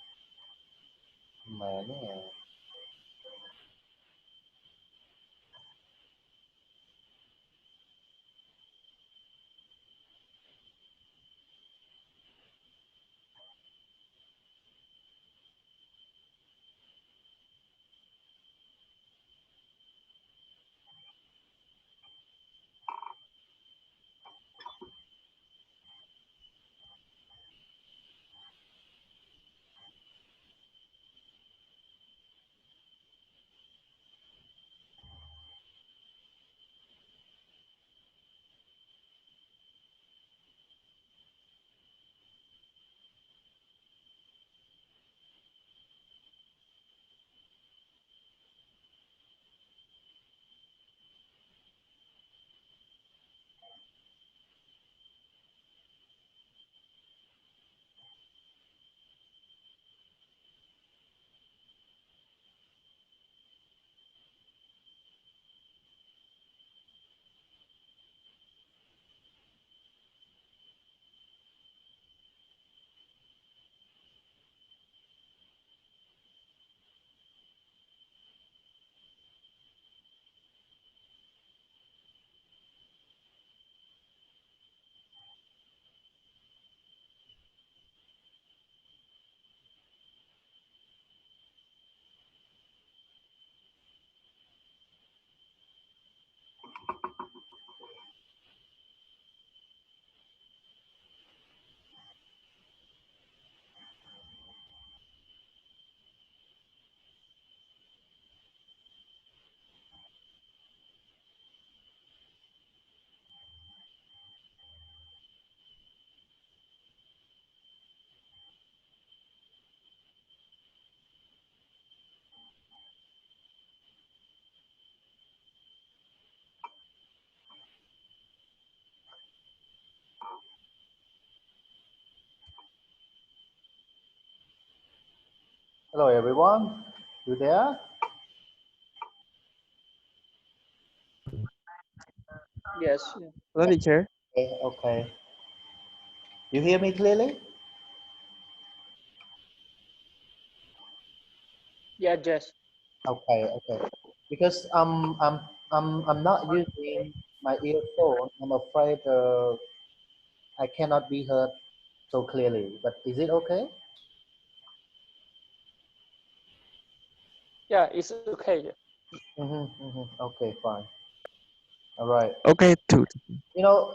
mệt nè. Hello everyone, you there? Yes. Hello, teacher. Okay. You hear me clearly? Yeah, Jess. Okay. Because I'm not using my earphone. I'm afraid I cannot be heard so clearly. But is it okay? Yeah, it's okay. Okay, fine. All right. Okay, too. You know,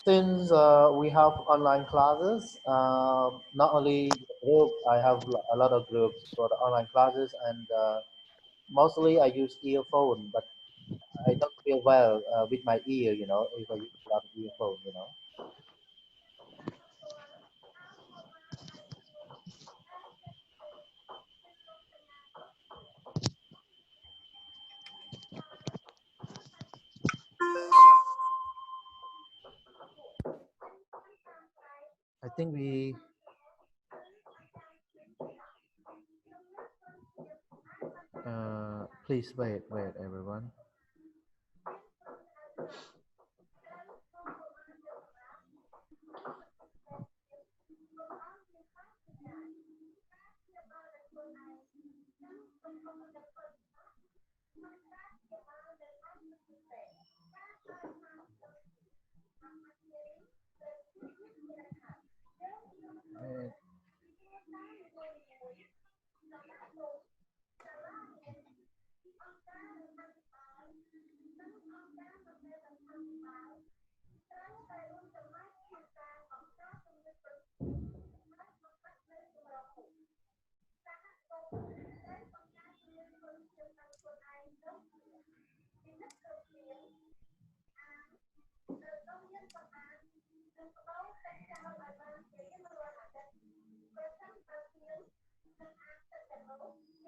since we have online classes, not only group, I have a lot of groups for the online classes, and mostly I use earphone, but I don't feel well with my ear, if I use a lot of earphone. I think please wait, everyone.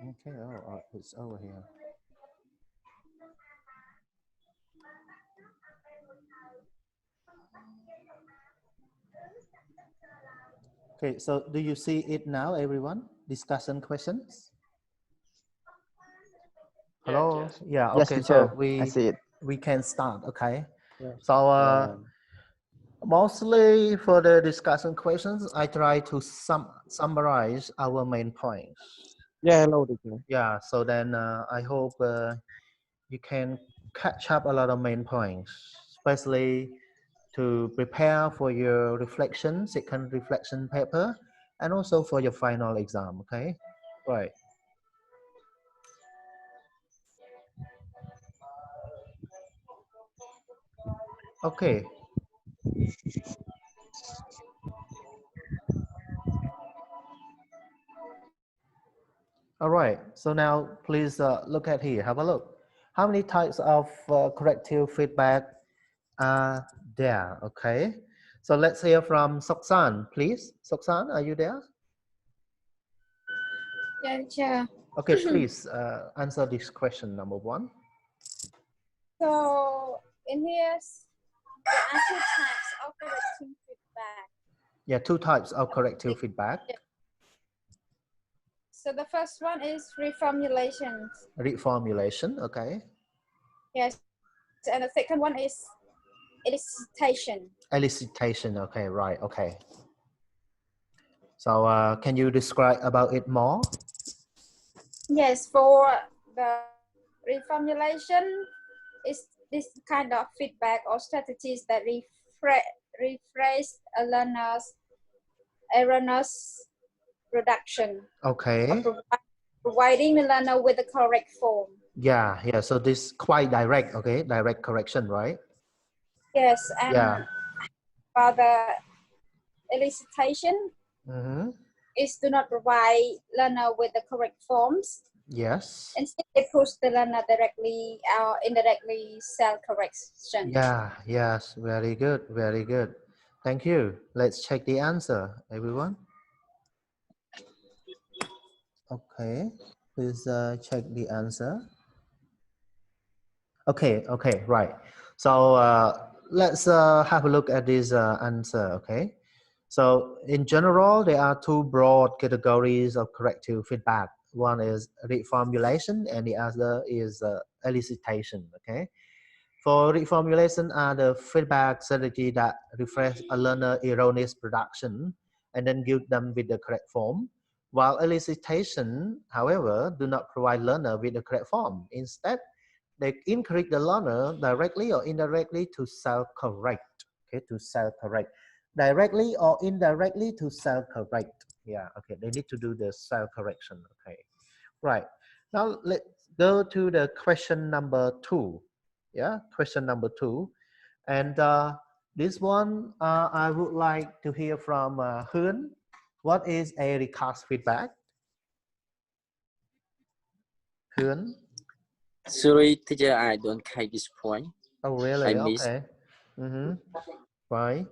Okay, it's over here. Okay, so do you see it now, everyone? Discussion questions? Hello? Yes. Yeah, Yes, okay, so teacher. I see it. we can start, okay? Yes. So Mostly for the discussion questions, I try to summarize our main points. Yeah, hello, teacher. Yeah, so then I hope you can catch up a lot of main points, especially to prepare for your reflection, second reflection paper, and also for your final exam, okay? Right. Okay. All right, so now please look at here, have a look. How many types of corrective feedback are there, okay? So let's hear from Soksan, please. Soksan, are you there? Yeah, teacher. Okay, please answer this question, number one. So in here, there are two types of corrective feedback. Yeah, two types of corrective feedback. So the first one is reformulation. Reformulation, okay. Yes, and the second one is elicitation. Elicitation, okay, right, okay. So can you describe about it more? Yes, for the reformulation is this kind of feedback or strategies that rephrase a learner's erroneous production. Okay. Providing the learner with the correct form. Yeah, yeah. So this quite direct, okay? Direct correction, right? Yes, and yeah. For the elicitation is do not provide learner with the correct forms. Yes. Instead, they push the learner directly or indirectly self-correction. Yeah, yes, very good, very good. Thank you. Let's check the answer, everyone. Okay, please check the answer. Okay, okay, right. So let's have a look at this answer, okay? So in general, there are two broad categories of corrective feedback. One is reformulation and the other is elicitation, okay? For reformulation are the feedback strategy that refresh a learner erroneous production and then give them with the correct form. While elicitation, however, do not provide learner with the correct form. Instead, they encourage the learner directly or indirectly to self-correct, okay, to self-correct. Directly or indirectly to self-correct. Yeah, okay, they need to do the self-correction, okay. Right, now let's go to the question number 2. Yeah, question number 2. And this one, I would like to hear from Hyun. What is a recast feedback? Hyun? Sorry, teacher, I don't catch this point. Oh, really? I missed. Okay. Right.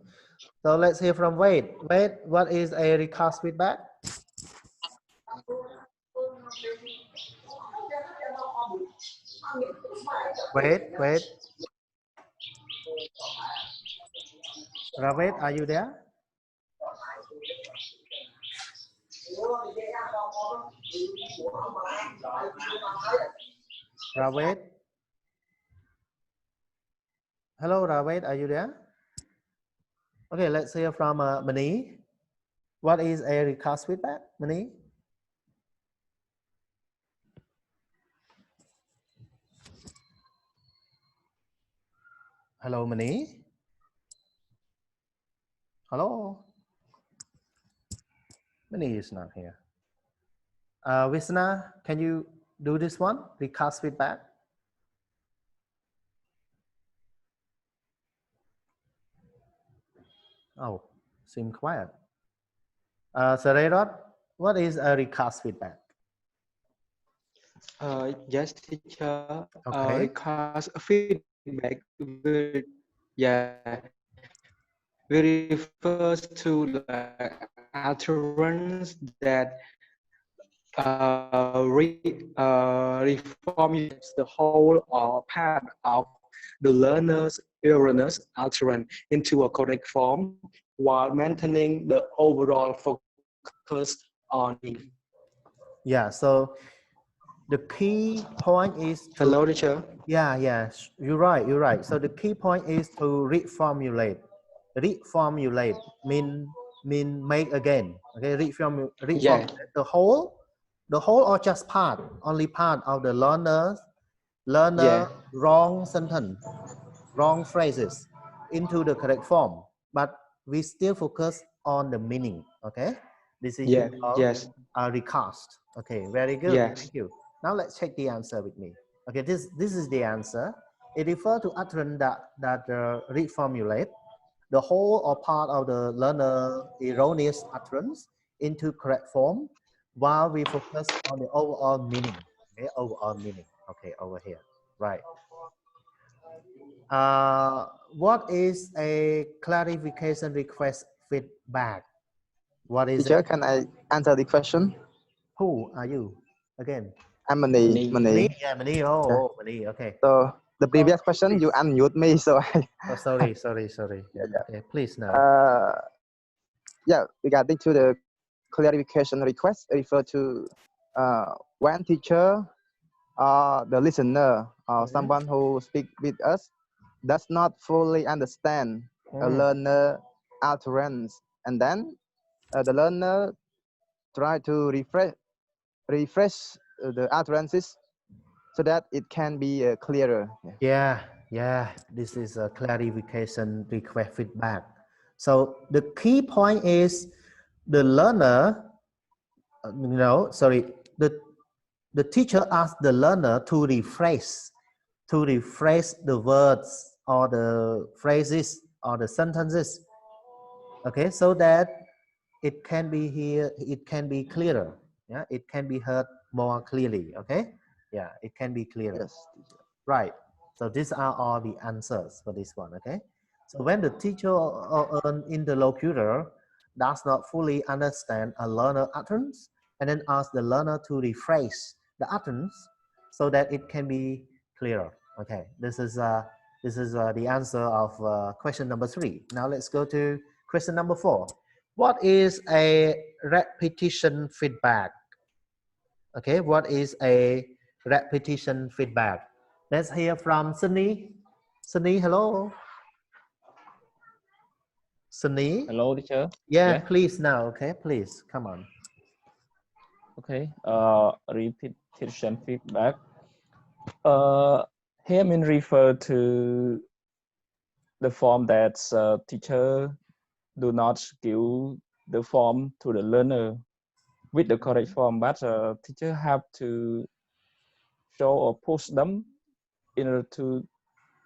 So let's hear from Wade. Wade, what is a recast feedback? Wade. Raved, are you there? Raved? Hello, Raved, are you there? Okay, let's hear from Mani. What is a recast feedback, Mani? Hello, Mani. Hello. Mani is not here. Visna, can you do this one? Recast feedback. Oh, seem quiet. Sarerot, what is a recast feedback? Yes, teacher. Okay. Recast feedback will, yeah, will refers to the utterance that reformulates the whole or part of the learner's erroneous utterance into a correct form while maintaining the overall focus on it. Yeah, so the key point is to... Hello, teacher. Yeah, you're right. So the key point is to reformulate. reformulate mean make again. Okay, reformulate Yeah. the whole or just part, only part of the learner Yeah. wrong sentence, wrong phrases into the correct form, but we still focus on the meaning. Okay, this is Yeah. called Yes. recast. Okay, very good. Yes. Thank you. Now let's check the answer with me. Okay, this is the answer. It refers to utterance that reformulate the whole or part of the learner erroneous utterance into correct form, while we focus on the overall meaning. Okay, overall meaning. Okay, over here. Right. What is a clarification request feedback? What is Teacher, it? can I answer the question? Who are you? Again. I'm Mani. Mani. Mani. Mani. Yeah, Mani. Yeah. Mani. Okay. So the So, previous question you please. unmute me, so I Oh, sorry. yeah, yeah. Okay, please now. Yeah, regarding to the clarification request, refer to when teacher or the listener or someone who speak with us does not fully understand a learner utterance, and then the learner try to refresh the utterances so that it can be clearer. Yeah. This is a clarification request feedback. So the key point is the learner, the teacher asks the learner to rephrase the words or the phrases or the sentences. Okay, so that it can be clearer. Yeah, it can be heard more clearly. Okay, yeah, it can be clearer. Yes, teacher. Right. So these are all the answers for this one. Okay. So when the teacher or an interlocutor does not fully understand a learner utterance, and then ask the learner to rephrase the utterance so that it can be clearer. Okay. This is the answer of question number 3. Now let's go to question number 4. What is a repetition feedback? Okay. What is a repetition feedback? Let's hear from Sunny. Sunny, hello. Sunny. Hello, teacher. Yeah, Yeah. please now. Okay, please come on. Okay. Repetition feedback. Here mean refer to the form that teacher do not give the form to the learner with the correct form, but teacher have to show or push them in order to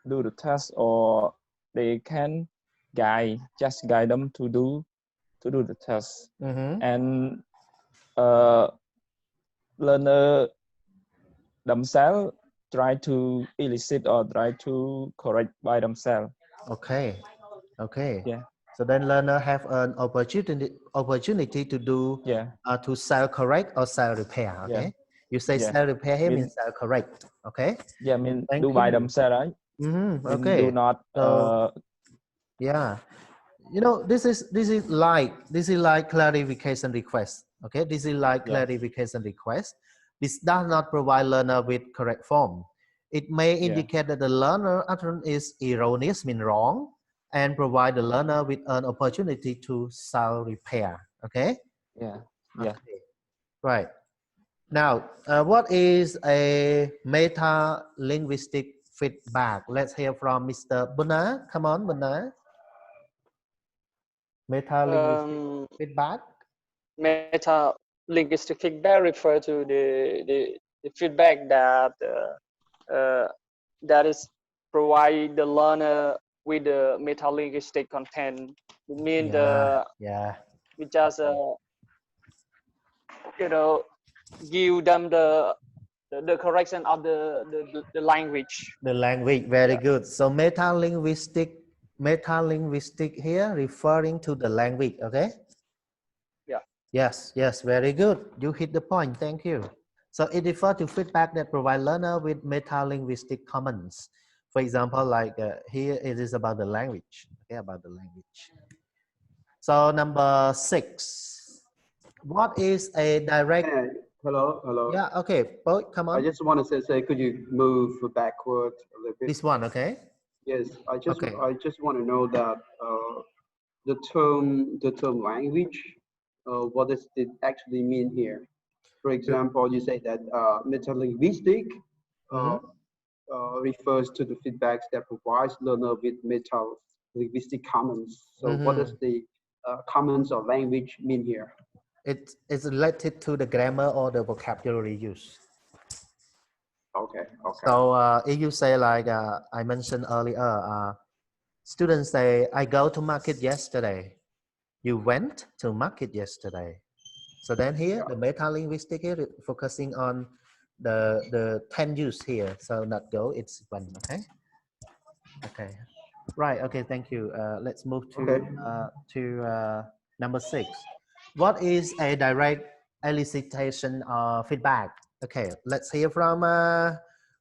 do the task, or they can just guide them to do the task. And learner themselves try to elicit or try to correct by themselves. Okay. Yeah. So then learner have an opportunity to do to self-correct or self-repair. Okay. Yeah. You say Yeah. self-repair here means self-correct. Okay. Yeah, I mean Thank do by you. themselves, right? Okay. Do not So yeah, this is like clarification request. Okay, this is like clarification request. This does not provide learner with correct form. It may indicate that the learner utterance is erroneous, mean wrong, and provide the learner with an opportunity to self-repair. Okay. Yeah. Okay. Right. Now, what is a meta-linguistic feedback? Let's hear from Mr. Buna. Come on, Buna. Meta-linguistic feedback. Meta linguistic feedback refer to the feedback that is provide the learner with the meta linguistic content. It means we just give them the correction of the language. The language, very good. So meta-linguistic here referring to the language. Okay. Yes, very good. You hit the point. Thank you. So it refers to feedback that provide learner with meta-linguistic comments. For example, like here it is about the language. Okay, about the language. So number 6. What is a direct? Hey, hello. Yeah. Okay. Boy, come on. I just want to say, could you move backward a little bit? This one, okay. Yes, I just want to know that the term language. What does it actually mean here? For example, you say that metalinguistic refers to the feedbacks that provides learner with meta-linguistic comments. So what does the comments or language mean here? It's related to the grammar or the vocabulary used. Okay, okay. So if you say like I mentioned earlier, students say, I go to market yesterday. You went to market yesterday. So then here, the meta-linguistic here focusing on the 10 use here. So not go, it's when, okay? Okay, right, okay, thank you. Let's move to number 6. What is a direct elicitation or feedback? Okay, let's hear from,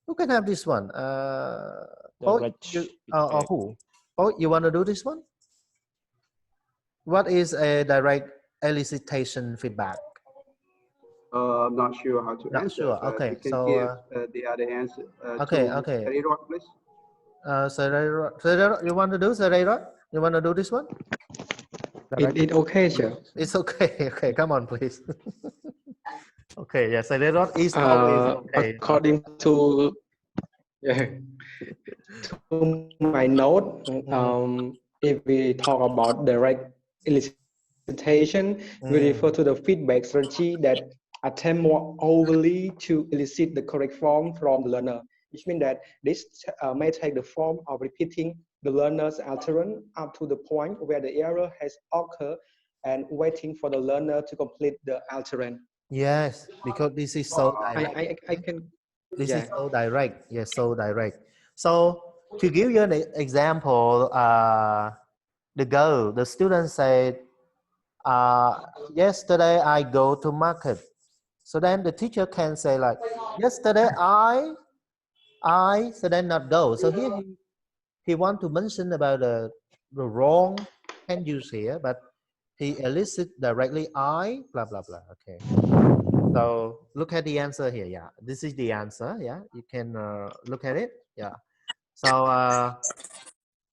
who can have this one? Or who? Oh, you want to do this one? What is a direct elicitation feedback? I'm not sure how to Not answer. sure. Okay, you can so give the other answer okay, to okay. Sarirot, please. Sarirot, you want to do Sarirot? You want to do this one? It okay, sir. It's okay. Okay, come on, please. Okay, yeah, Sarirot is always okay. According to to my note, if we talk about direct elicitation, we refer to the feedback strategy that attempt more overly to elicit the correct form from the learner, which means that this may take the form of repeating the learner's utterance up to the point where the error has occurred and waiting for the learner to complete the utterance. Yes, because this is so direct. I can. This is so direct. Yes, so direct. So to give you an example, the student said, yesterday I go to market. So then the teacher can say like, yesterday so then not go. So here he want to mention about the wrong can use here, but he elicit directly I, blah, blah, blah. Okay. So look at the answer here. Yeah, this is the answer. Yeah, you can look at it. Yeah. So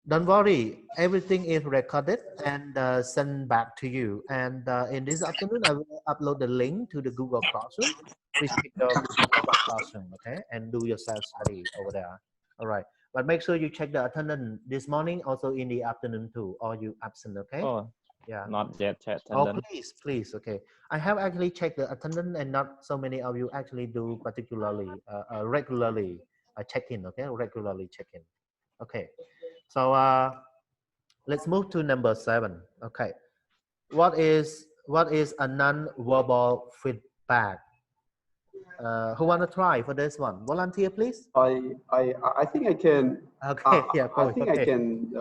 don't worry, everything is recorded and sent back to you. And in this afternoon, I will upload the link to the Google Classroom. Please check your Google Classroom, okay, and do your self-study over there. All right, but make sure you check the attendance this morning, also in the afternoon too, or you absent, okay? Oh, yeah. Not yet check Oh, attendance. please, okay. I have actually checked the attendance, and not so many of you actually do particularly regularly check in, okay? Regularly check in, okay. So let's move to number 7. Okay, what is a non-verbal feedback? Who want to try for this one? Volunteer, please. I think I can. Okay, yeah, Paul, I think okay. I can.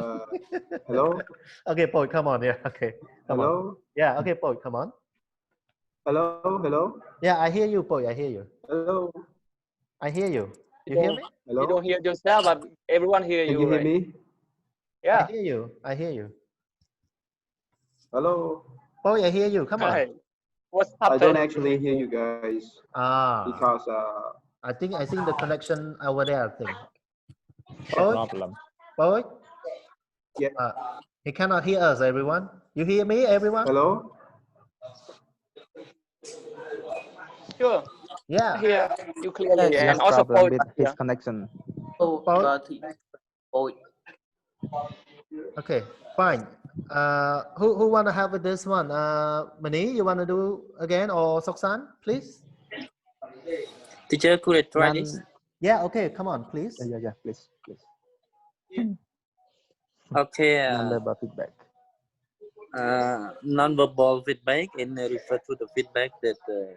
Hello. Okay, Paul, come on. Yeah, okay. Come hello. on. Yeah, okay, Paul, come on. Hello, hello. Yeah, I hear you, Paul. I hear you. Hello. I hear you. You hear me? Hello. You don't hear yourself, but everyone hear Can you. you hear Right? me? Yeah. I hear you. I hear you. Hello. Paul, I hear you. Come on. Hey, what's I don't happened? actually hear you guys. Because I think the connection over there. I think. No problem. Paul? Yeah. He cannot hear us, everyone. You hear me, everyone? Hello? Sure. Yeah. Hear you clearly, He and has also problem Paul. with his Yeah. connection. Okay, fine. Who want to have this one? Mani, you want to do again, or Soksan, please? Teacher, could I try this? Yeah, okay, come on, please. Yeah, please. Okay. Non-verbal feedback. Non-verbal feedback and refer to the feedback that the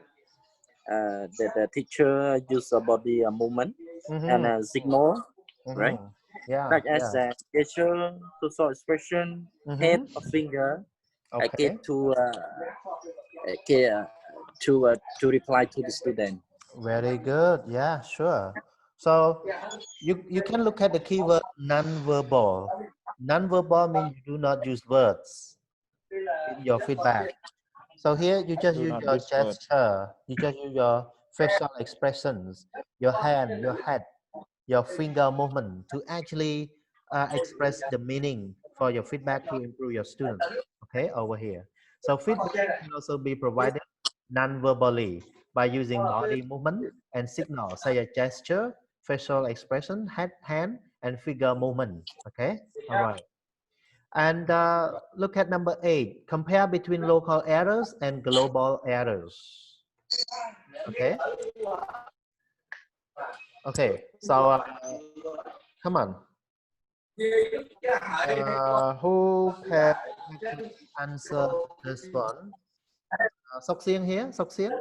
teacher use about the movement and signal, right? Yeah. Such as gesture, facial expression, head or finger. Okay. To reply to the student. Very good. Yeah, sure. So you can look at the keyword non-verbal. Non-verbal means you do not use words in your feedback. So here you just use your gesture, you just use your facial expressions, your hand, your head, your finger movement to actually express the meaning for your feedback to improve your students. Okay, over here. So feedback can also be provided non-verbally by using body movement and signals such as gesture, facial expression, hand, and figure movement. Okay, all right. And look at number 8. Compare between local errors and global errors. Okay. Okay. So come on. Who can actually answer this one? Sok Sieng here. Sok Sieng.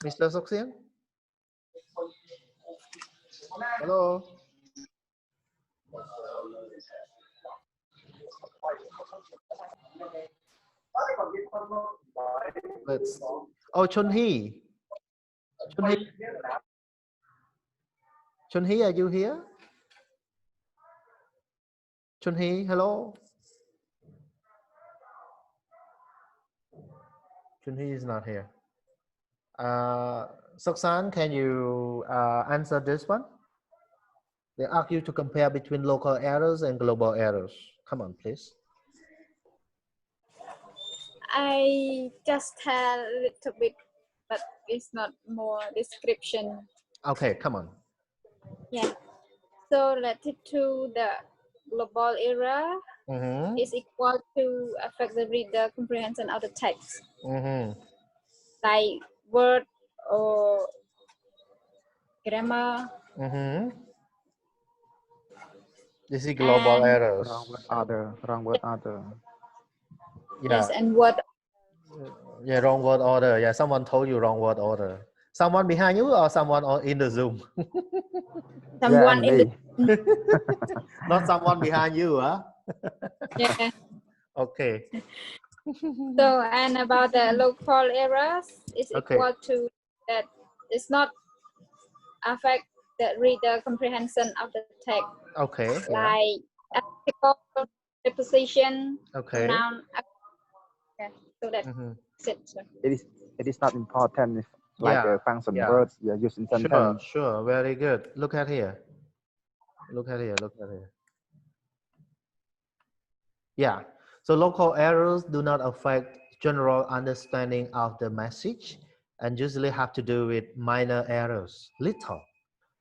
Mr. Sok Sieng. Hello. Let's. Oh, Chun Hee. Chun Hee. Chun Hee, are you here? Chun Hee, hello. Chun Hee is not here. Sok San, can you answer this one? They ask you to compare between local errors and global errors. Come on, please. I just had a little bit, but it's not more description. Okay, come on. Yeah. So related to the global error is equal to affect the reader comprehension of the text. Like word or grammar. This is global errors. Wrong word order. Wrong word order. Yeah. Yes, and word. Yeah, wrong word order. Yeah, someone told you wrong word order. Someone behind you or someone in the Zoom? Someone yeah, in the Not someone behind you, huh? yeah. Okay. So and about the local errors is equal to that it's not affect the reader comprehension of the text. Okay. Like article, preposition, Okay. noun. Okay. So that's it. It is not important if function yeah. words you use in sentence. Sure. Very good. Look at here. Look at here. Yeah. So local errors do not affect general understanding of the message and usually have to do with minor errors, little,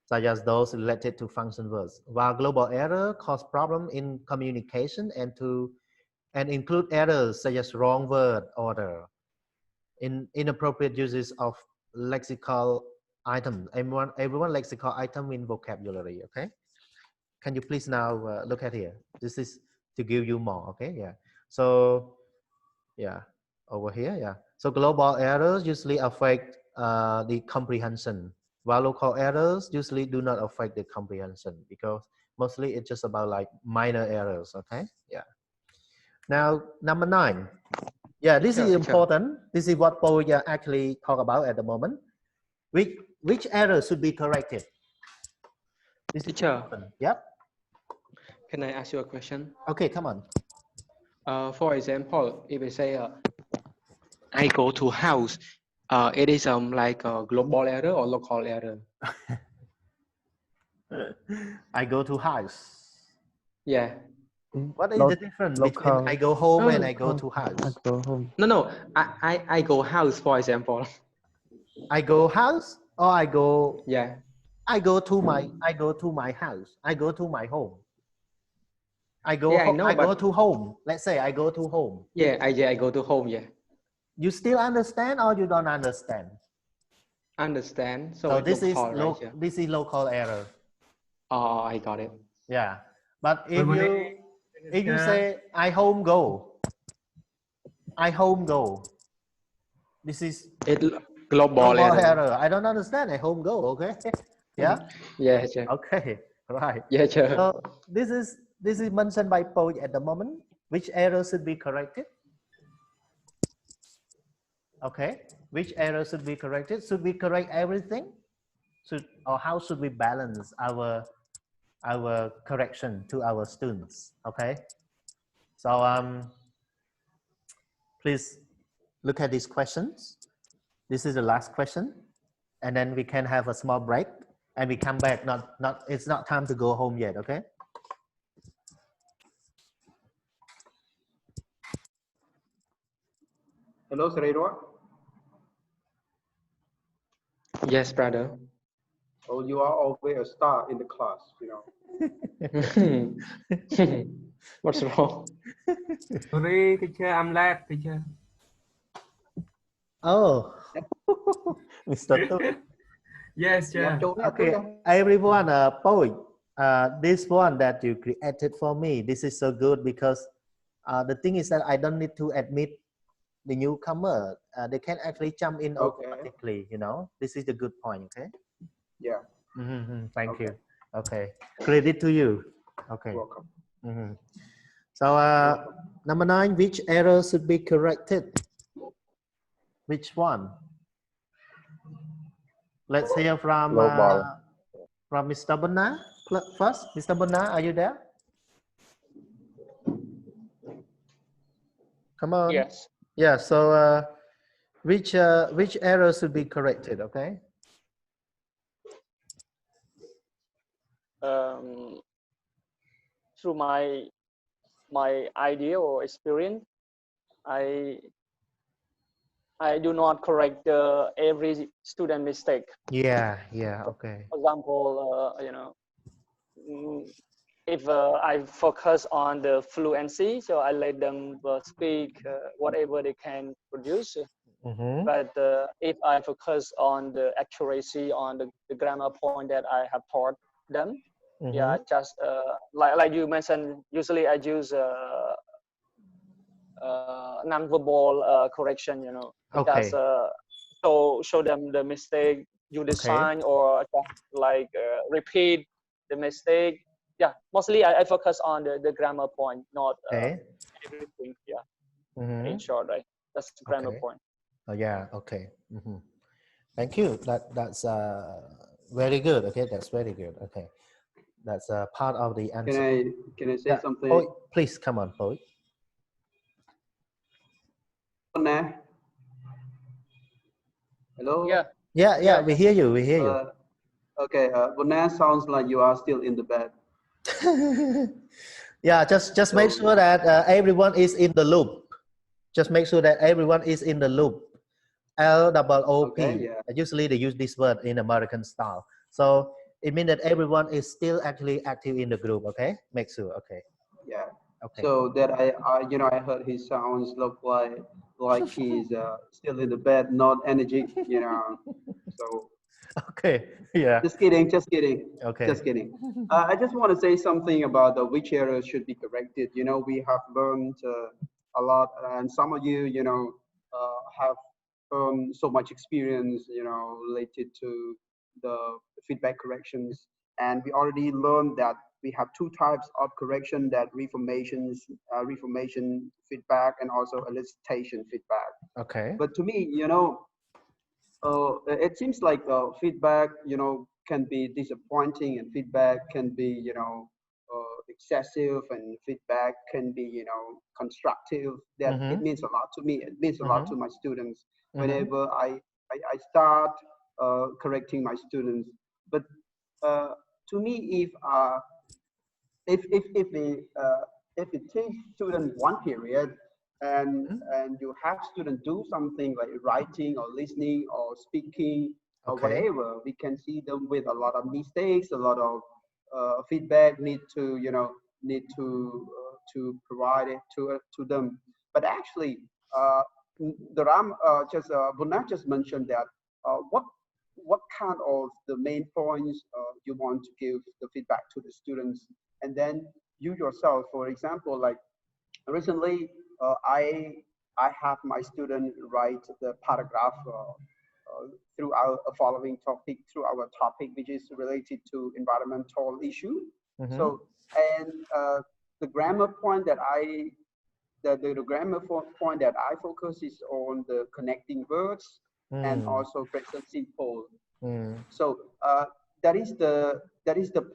such as those related to function words. While global error cause problem in communication and include errors such as wrong word order, inappropriate uses of lexical items. Everyone lexical item in vocabulary. Okay. Can you please now look at here? This is to give you more. Okay. Yeah. So yeah, over here. Yeah. So global errors usually affect the comprehension, while local errors usually do not affect the comprehension because mostly it's just about like minor errors. Okay. Yeah. Now number 9. Yeah, this is important. This is what Paul actually talk about at the moment. Which error should be corrected? This Teacher. Yep. Can I ask you a question? Okay, come on. For example, if I say I go to house, it is like a global error or local error? I go to house. Yeah. What is the difference between I go home and I go to house? I go home. No. I go house, for example. I go house or I go. Yeah. I go to my house. I go to my home. I go. Yeah, I know, I go but to home. Let's say I go to home. Yeah, I go to home. Yeah. You still understand or you don't understand? Understand. So this is local, right? Yeah. This is local error. Oh, I got it. Yeah, but if you say I home go, this is global error. I don't understand. I home go. Okay. Yeah. Yeah. Sure. Okay. Right. Yeah. Sure. So this is mentioned by Paul at the moment. Which error should be corrected? Okay. Which error should be corrected? Should we correct everything? Or how should we balance our correction to our students? Okay. So please look at these questions. This is the last question, and then we can have a small break, and we come back. It's not time to go home yet. Okay. Hello, Saredwa. Yes, brother. Oh, you are always a star in the class, you know. What's wrong? Sorry, teacher, I'm late, teacher. Oh, Mr. Tu. Yes, Yeah, sir. Okay, everyone, poet, this one that you created for me, this is so good because the thing is that I don't need to admit the newcomer. They can actually jump in automatically, you know. This is the good point, okay? Yeah. Thank you. Okay, credit to you. Okay. Welcome. So, number 9, which error should be corrected? Which one? Let's hear from Mr. Bonna first. Mr. Bonna, are you there? Come on. Yes. Yeah. So, which error should be corrected? Okay. Through my idea or experience, I do not correct every student mistake. Yeah. Yeah. Okay. For example, if I focus on the fluency, so I let them speak whatever they can produce. But if I focus on the accuracy, on the grammar point that I have taught them, yeah, just like you mentioned, usually I use non-verbal correction, you know, just show them the mistake you design or just like repeat the mistake. Yeah, mostly I focus on the grammar point, not everything. Yeah, in short, right? That's the grammar point. Oh yeah. Okay. Thank you. That's very good. Okay, that's very good. Okay, that's part of the answer. Can I say something? Oh, please come on, Poet. Hello. Yeah. We hear you. We hear you. Okay. Bonna sounds like you are still in the bed. Yeah. Just make sure that everyone is in the loop. Just make sure that everyone is in the loop. LOOP. Usually they use this word in American style. So it means that everyone is still actually active in the group. Okay, make sure. Okay. Yeah. Okay. So that I heard his sounds look like he's still in the bed, not energy. You know. So. Okay. Yeah. Just kidding. Okay. Just kidding. I just want to say something about which errors should be corrected. You know, we have learned a lot, and some of you, you know, have so much experience, you know, related to the feedback corrections, and we already learned that we have 2 types of correction: that reformation feedback, and also elicitation feedback. Okay. But to me, you know, it seems like feedback, you know, can be disappointing, and feedback can be, you know, excessive, and feedback can be, you know, constructive. That it means a lot to me. It means a lot to my students whenever I start correcting my students. But to me, if it takes student one period, and you have students do something like writing or listening or speaking or whatever, we can see them with a lot of mistakes, a lot of feedback need to provide it to them. But actually, the Ram Bunat just mentioned that what kind of the main points you want to give the feedback to the students, and then you yourself, for example, like recently, I have my student write the paragraph through our following topic, which is related to environmental issue. So, and the grammar point that the grammar point that I focus is on the connecting words and also present simple. So that is the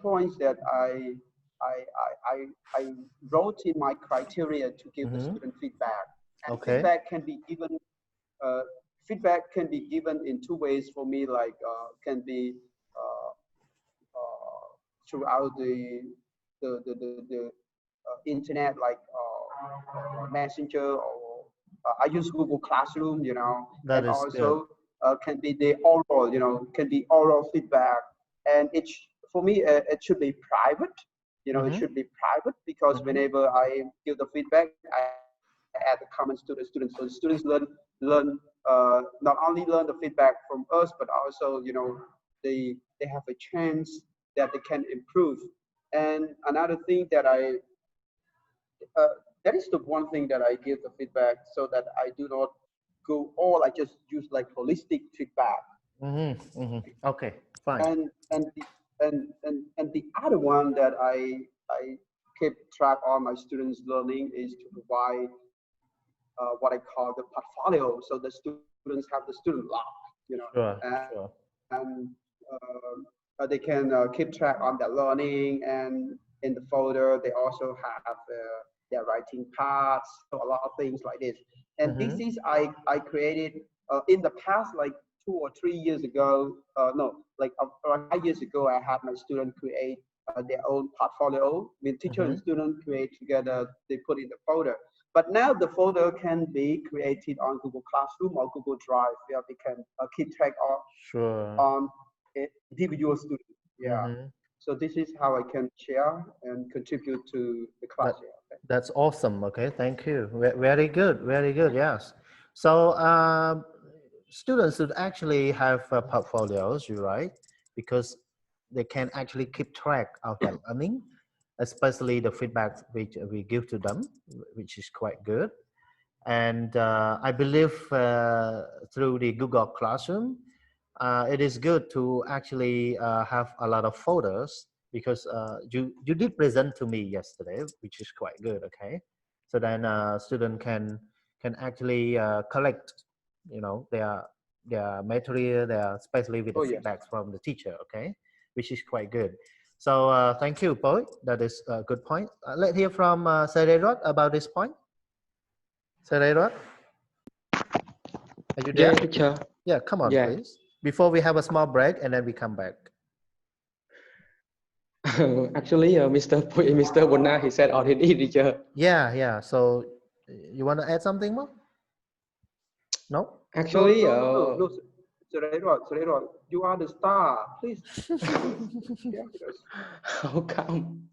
points that I wrote in my criteria to give the student feedback. And feedback can be given in 2 ways for me, like can be throughout the internet, like messenger, I use Google Classroom, you know, That and is good. also can be the oral, you know, can be oral feedback. And for me, it should be private. You know, it should be private because whenever I give the feedback, I add the comments to the students. So the students learn not only learn the feedback from us, but also, you know, they have a chance that they can improve. And another thing that that is the one thing that I give the feedback so that I do not go all. I just use like holistic feedback. Okay, fine. And the other one that I keep track on my students' learning is to provide what I call the portfolio. So the students have the student log, you know, Sure, and sure. they can keep track on their learning, and in the folder they also have their writing parts, so a lot of things like this. And this is I created in the past, like 2 or 3 years ago. No, like around 5 years ago, I had my student create their own portfolio. When teacher and student create together, they put in the folder. But now the folder can be created on Google Classroom or Google Drive, where we can keep track of Sure. on individual students. Yeah. So this is how I can share and contribute to the class. Okay. That's awesome. Okay, thank you. Very good. Very good. Yes. So students should actually have portfolios, you're right, because they can actually keep track of their learning, especially the feedback which we give to them, which is quite good. And I believe through the Google Classroom, it is good to actually have a lot of folders, because you did present to me yesterday, which is quite good. Okay, so then student can actually collect, you know, their material, especially with the feedbacks from the teacher. Okay, which is quite good. So thank you, Boy. That is a good point. Let's hear from Sarerot about this point. Sarerot, are you there? Yeah, teacher. Yeah, come on, Yeah. please. Before we have a small break and then we come back. Actually, Mr. Bonna, he said already, teacher. Yeah. So you want to add something more? No? Actually, no. Sarerot, you are the star. Please. How come?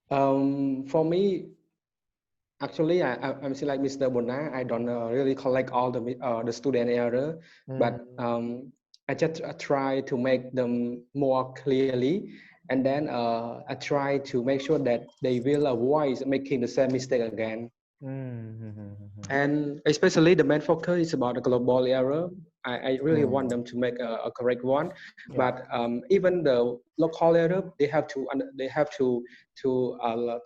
For me, actually, I'm still like Mr. Bonna. I don't really collect all the student error, but I just try to make them more clearly, and then I try to make sure that they will avoid making the same mistake again. And especially the main focus is about the global error. I really want them to make a correct one, but even the local error, they have to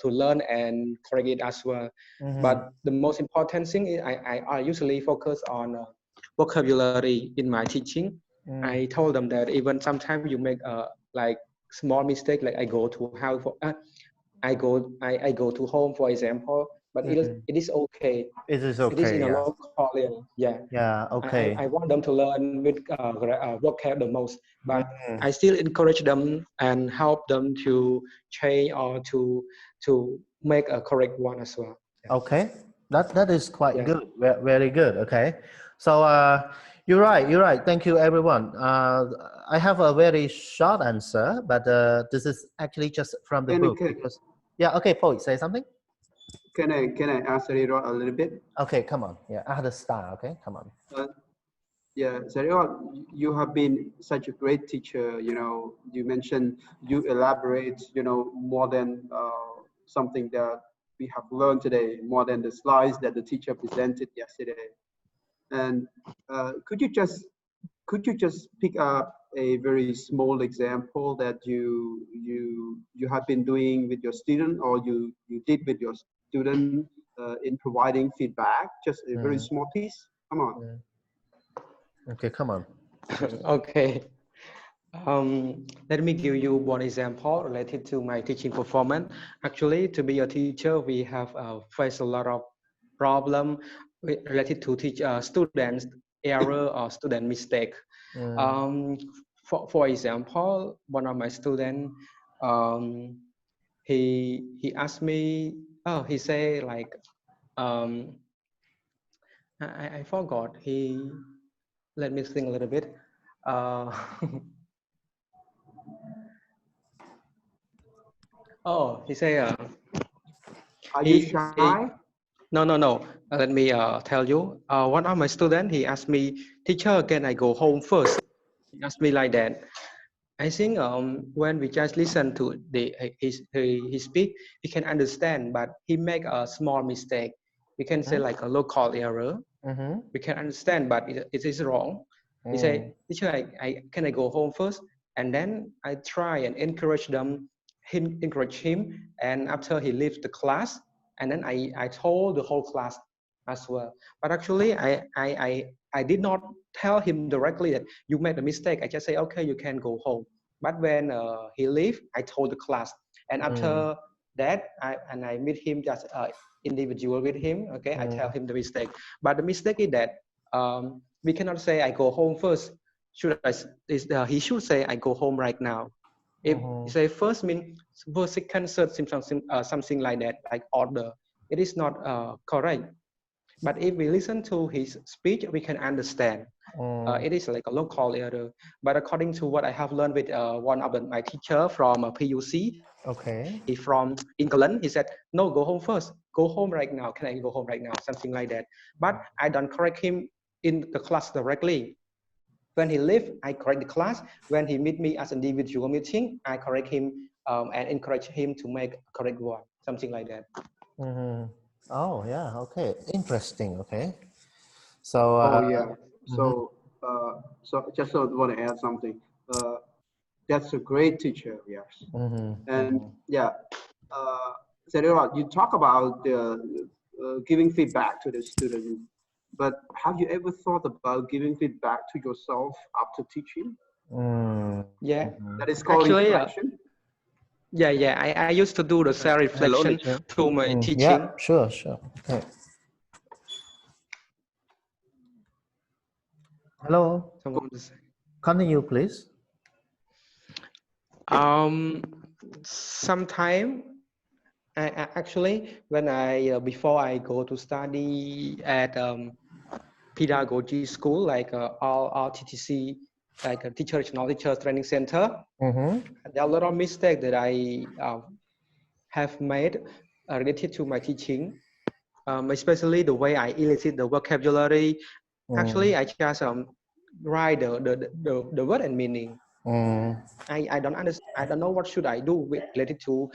learn and correct it as well. But the most important thing is I usually focus on vocabulary in my teaching. I told them that even sometimes you make like small mistake, like I go to house I go to home, for example, but it is okay. It is okay. It is in a Yeah. local area. Yeah. Yeah. Okay. I want them to learn with vocab the most, but I still encourage them and help them to change or to make a correct one as well. Yeah. Okay. That is quite Yeah. good. Very good. Okay. So you're right. You're right. Thank you, everyone. I have a very short answer, but this is actually just from the book. Because, yeah. Okay, Paul, say something. Can I answer it a little bit? Okay, come on. Yeah, I had a star. Okay, come on. Yeah, Sarah, you have been such a great teacher. You know, you mentioned you elaborate, you know, more than something that we have learned today, more than the slides that the teacher presented yesterday. And could you just pick up a very small example that you have been doing with your student, or you did with your student in providing feedback? Just a very small piece. Come on. Okay, come on. Okay. Let me give you one example related to my teaching performance. Actually, to be a teacher, we have faced a lot of problem related to teach students error or student mistake. For example, one of my students, he asked me, he say like, um, I forgot. Let me think a little bit. Oh, he say, Are you shy? no. Let me tell you. One of my students, he asked me, teacher, can I go home first? He asked me like that. I think when we just listen to his speak, he can understand, but he make a small mistake. We can say like a local error. We can understand, but it is wrong. He say, teacher, can I go home first? And then I try and encourage him. And after he leaves the class, and then I told the whole class as well. But actually, I did not tell him directly that you made a mistake. I just say, okay, you can go home. But when he leave, I told the class. And after that, I meet him just individual with him. Okay, I tell him the mistake. But the mistake is that we cannot say I go home first. He should say I go home right now. If you say first mean first, second, third, something like that, like order. It is not correct. But if we listen to his speech, we can understand. It is like a local error. But according to what I have learned with one of my teacher from PUC, he from England, he said, no, go home first. Go home right now. Can I go home right now? Something like that. But I don't correct him in the class directly. When he leave, I correct the class. When he meet me as an individual meeting, I correct him and encourage him to make a correct one. Something like that. Oh, yeah. Okay. Interesting. Okay. So, Oh yeah. So just want to add something. That's a great teacher. Yes. And yeah, Sarah, you talk about giving feedback to the student, but have you ever thought about giving feedback to yourself after teaching? Yeah. That is called Actually, reflection. Yeah. I used to do the self-reflection through my teaching. Yeah, sure. Okay. Hello. Continue, please. Sometime, actually, when before I go to study at pedagogy school, like RTTC, like a teacher training center, there are a lot of mistakes that I have made related to my teaching, especially the way I elicit the vocabulary. Actually, I just write the word and meaning. I don't understand. I don't know what should I do with related to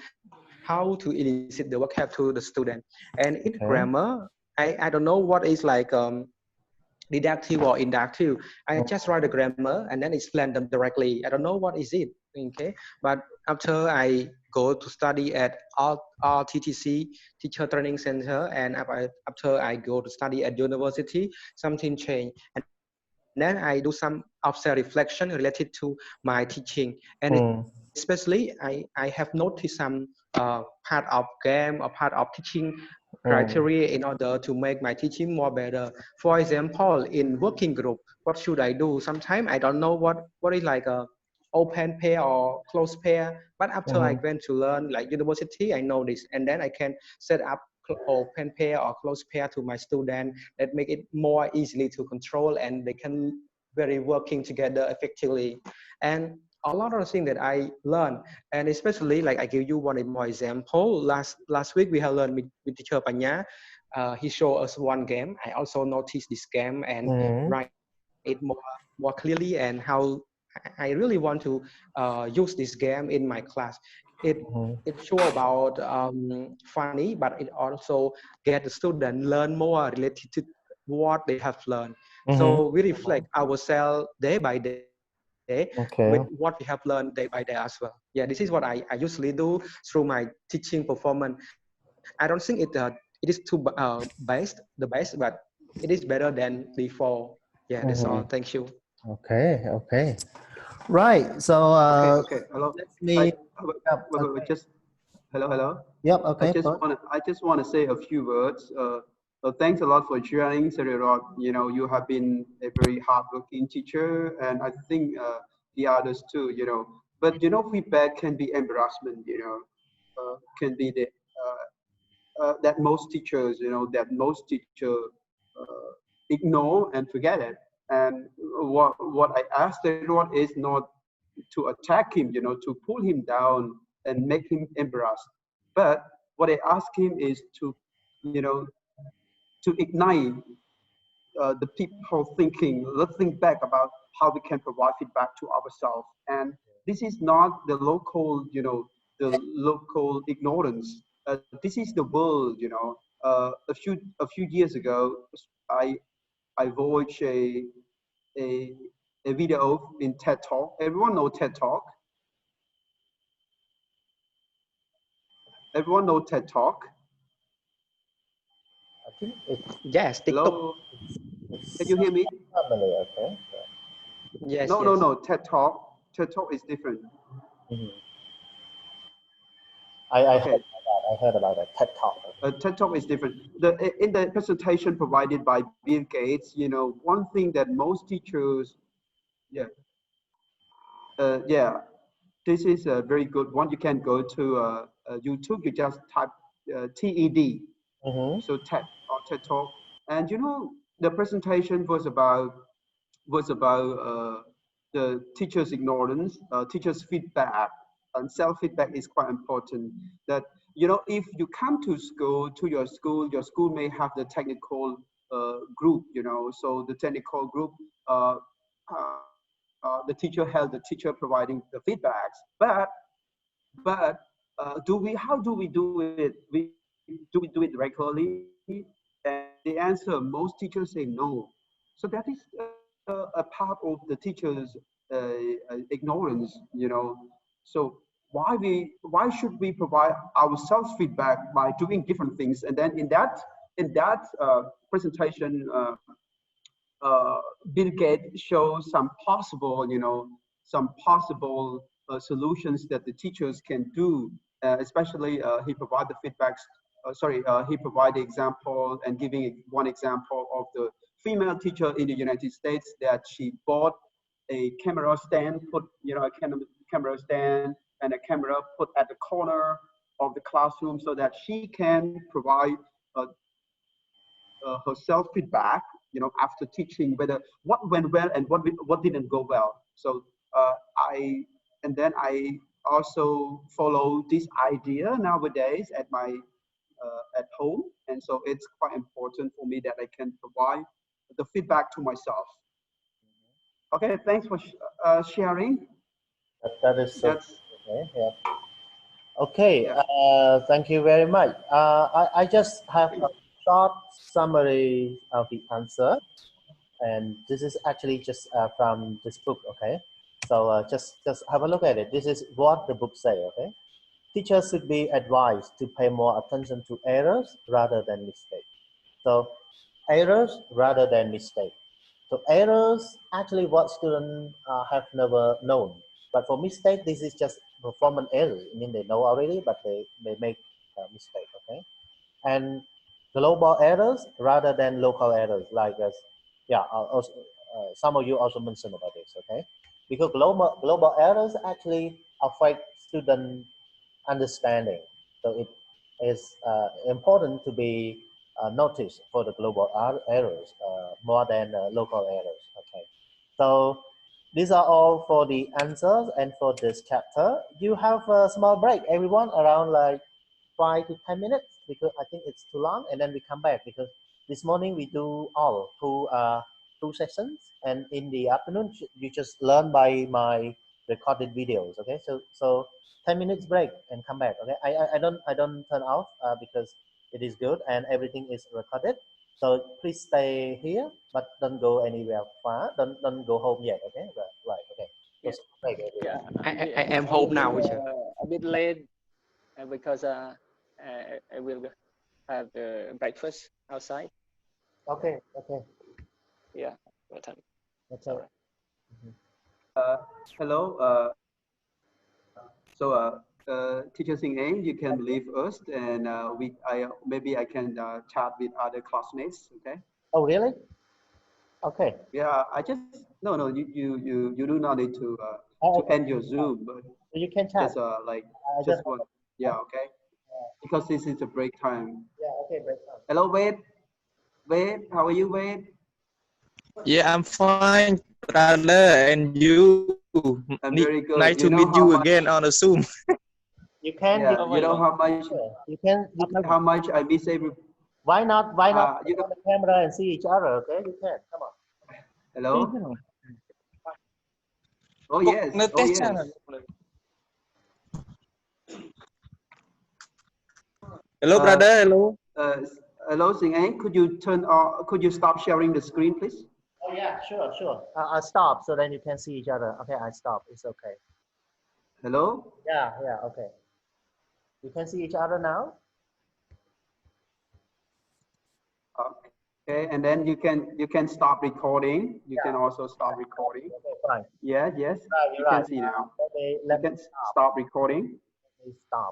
how to elicit the vocab to the student. And in grammar, I don't know what is like deductive or inductive. I just write the grammar and then explain them directly. I don't know what is it. Okay, but after I go to study at RTTC Teacher Training Center, and after I go to study at university, something changed. And then I do some of self-reflection related to my teaching, and especially I have noticed some part of game or part of teaching criteria in order to make my teaching more better. For example, in working group, what should I do? Sometimes I don't know what is like a open pair or closed pair. But after I went to learn like university, I know this, and then I can set up open pair or closed pair to my student that make it more easily to control, and they can very working together effectively. And a lot of things that I learned, and especially like I give you one more example. Last week we have learned with teacher Panya. He showed us one game. I also noticed this game and write it more clearly, and how I really want to use this game in my class. It's sure about funny, but it also get the student learn more related to what they have learned. So we reflect ourselves day by day with what we have learned day by day as well. Yeah, this is what I usually do through my teaching performance. I don't think it is too the best, but it is better than before. Yeah, that's all. Thank you. Okay. Right. So Okay. Hello. let me. Just hello. Yep. Okay. I just want to say a few words. Thanks a lot for sharing, Sarirot. You know, you have been a very hardworking teacher, and I think the others too. You know, but you know, feedback can be embarrassment. You know, can be the that most teachers, ignore and forget it. And what I asked everyone is not to attack him, to pull him down and make him embarrassed. But what I ask him is to, to ignite the people thinking. Let's think back about how we can provide feedback to ourselves. And this is not the local, the local ignorance. This is the world, a few years ago, I watched a a video in TED Talk. Everyone know TED Talk? Everyone know TED Talk? I think it's Yes, TikTok. Hello? Can you hear me? family, okay. Yes, No, yes. no, no. TED Talk. TED Talk is different. I Okay. heard about that TED Talk. TED Talk is different. In the presentation provided by Bill Gates, one thing that most teachers, yeah, this is a very good one. You can go to YouTube. You just type TED, so TED or TED Talk, and the presentation was about the teacher's ignorance, teacher's feedback, and self-feedback is quite important. That if you come to your school may have the technical group, so the technical group, the teacher has the teacher providing the feedbacks, but how do we do it? Do we do it regularly? And the answer, most teachers say no. So that is a part of the teacher's ignorance, So why should we provide ourselves feedback by doing different things? And then in that presentation, Bill Gates shows some possible, solutions that the teachers can do. Especially, he provided the feedbacks. He provided example and giving one example of the female teacher in the United States that she bought a camera stand, a camera stand and a camera put at the corner of the classroom so that she can provide her self feedback, after teaching, whether what went well and what didn't go well. So I also follow this idea nowadays at my at home, and so it's quite important for me that I can provide the feedback to myself. Okay, thanks for sharing. That is so. That's, Okay, yeah. Okay, yeah. Thank you very much. I just have a short summary of the answer, and this is actually just from this book. Okay, so just have a look at it. This is what the book say. Okay, teachers should be advised to pay more attention to errors rather than mistakes. So errors rather than mistakes. So errors actually what students have never known. But for mistake, this is just performance errors. I mean, they know already, but they make a mistake, okay? And global errors rather than local errors, like also, some of you also mentioned about this, okay? Because global errors actually affect student understanding. So it is important to be noticed for the global errors more than local errors. Okay, so these are all for the answers and for this chapter. You have a small break, everyone, around like 5 to 10 minutes because I think it's too long, and then we come back because this morning we do all two sessions, and in the afternoon you just learn by my recorded videos. Okay, so 10 minutes break and come back. Okay, I don't turn off because it is good and everything is recorded. So please stay here, but don't go anywhere far. Don't go home yet. Okay, right. Okay. Yeah. So break, Yeah, I am home now. A bit late because I will have the breakfast outside. Okay. Yeah, what time? Okay. Sorry. Hello. Teacher Sing Eng, you can leave us, and maybe I can chat with other classmates. Okay. Oh really? Okay. Yeah, no. You do not need to Okay. end your Zoom, but You can chat. just like just one. Yeah. Okay. because this is a break time. Yeah, okay, break time. Hello, Wade. Wade, how are you, Wade? Yeah, I'm fine, brother. And you? I'm very good. Nice You to know meet how you much- again on the Zoom. You can. Yeah, you know how much. You can. How much I miss every. Why not? Why not you put on the camera and see each other? Okay, you can. Come on. Hello. Oh yes. Oh yes. Hello, brother. Hello. Hello, Sing Anh. Could you turn or could you stop sharing the screen, please? Oh yeah, sure, sure. I'll stop so then you can see each other. Okay, I stop. It's okay. Hello. Yeah, yeah, okay. You can see each other now. Okay, and then you can stop recording. You can also stop recording. Okay, fine. Yeah, yes. Right, You right. can see now. Let you can stop recording. me stop.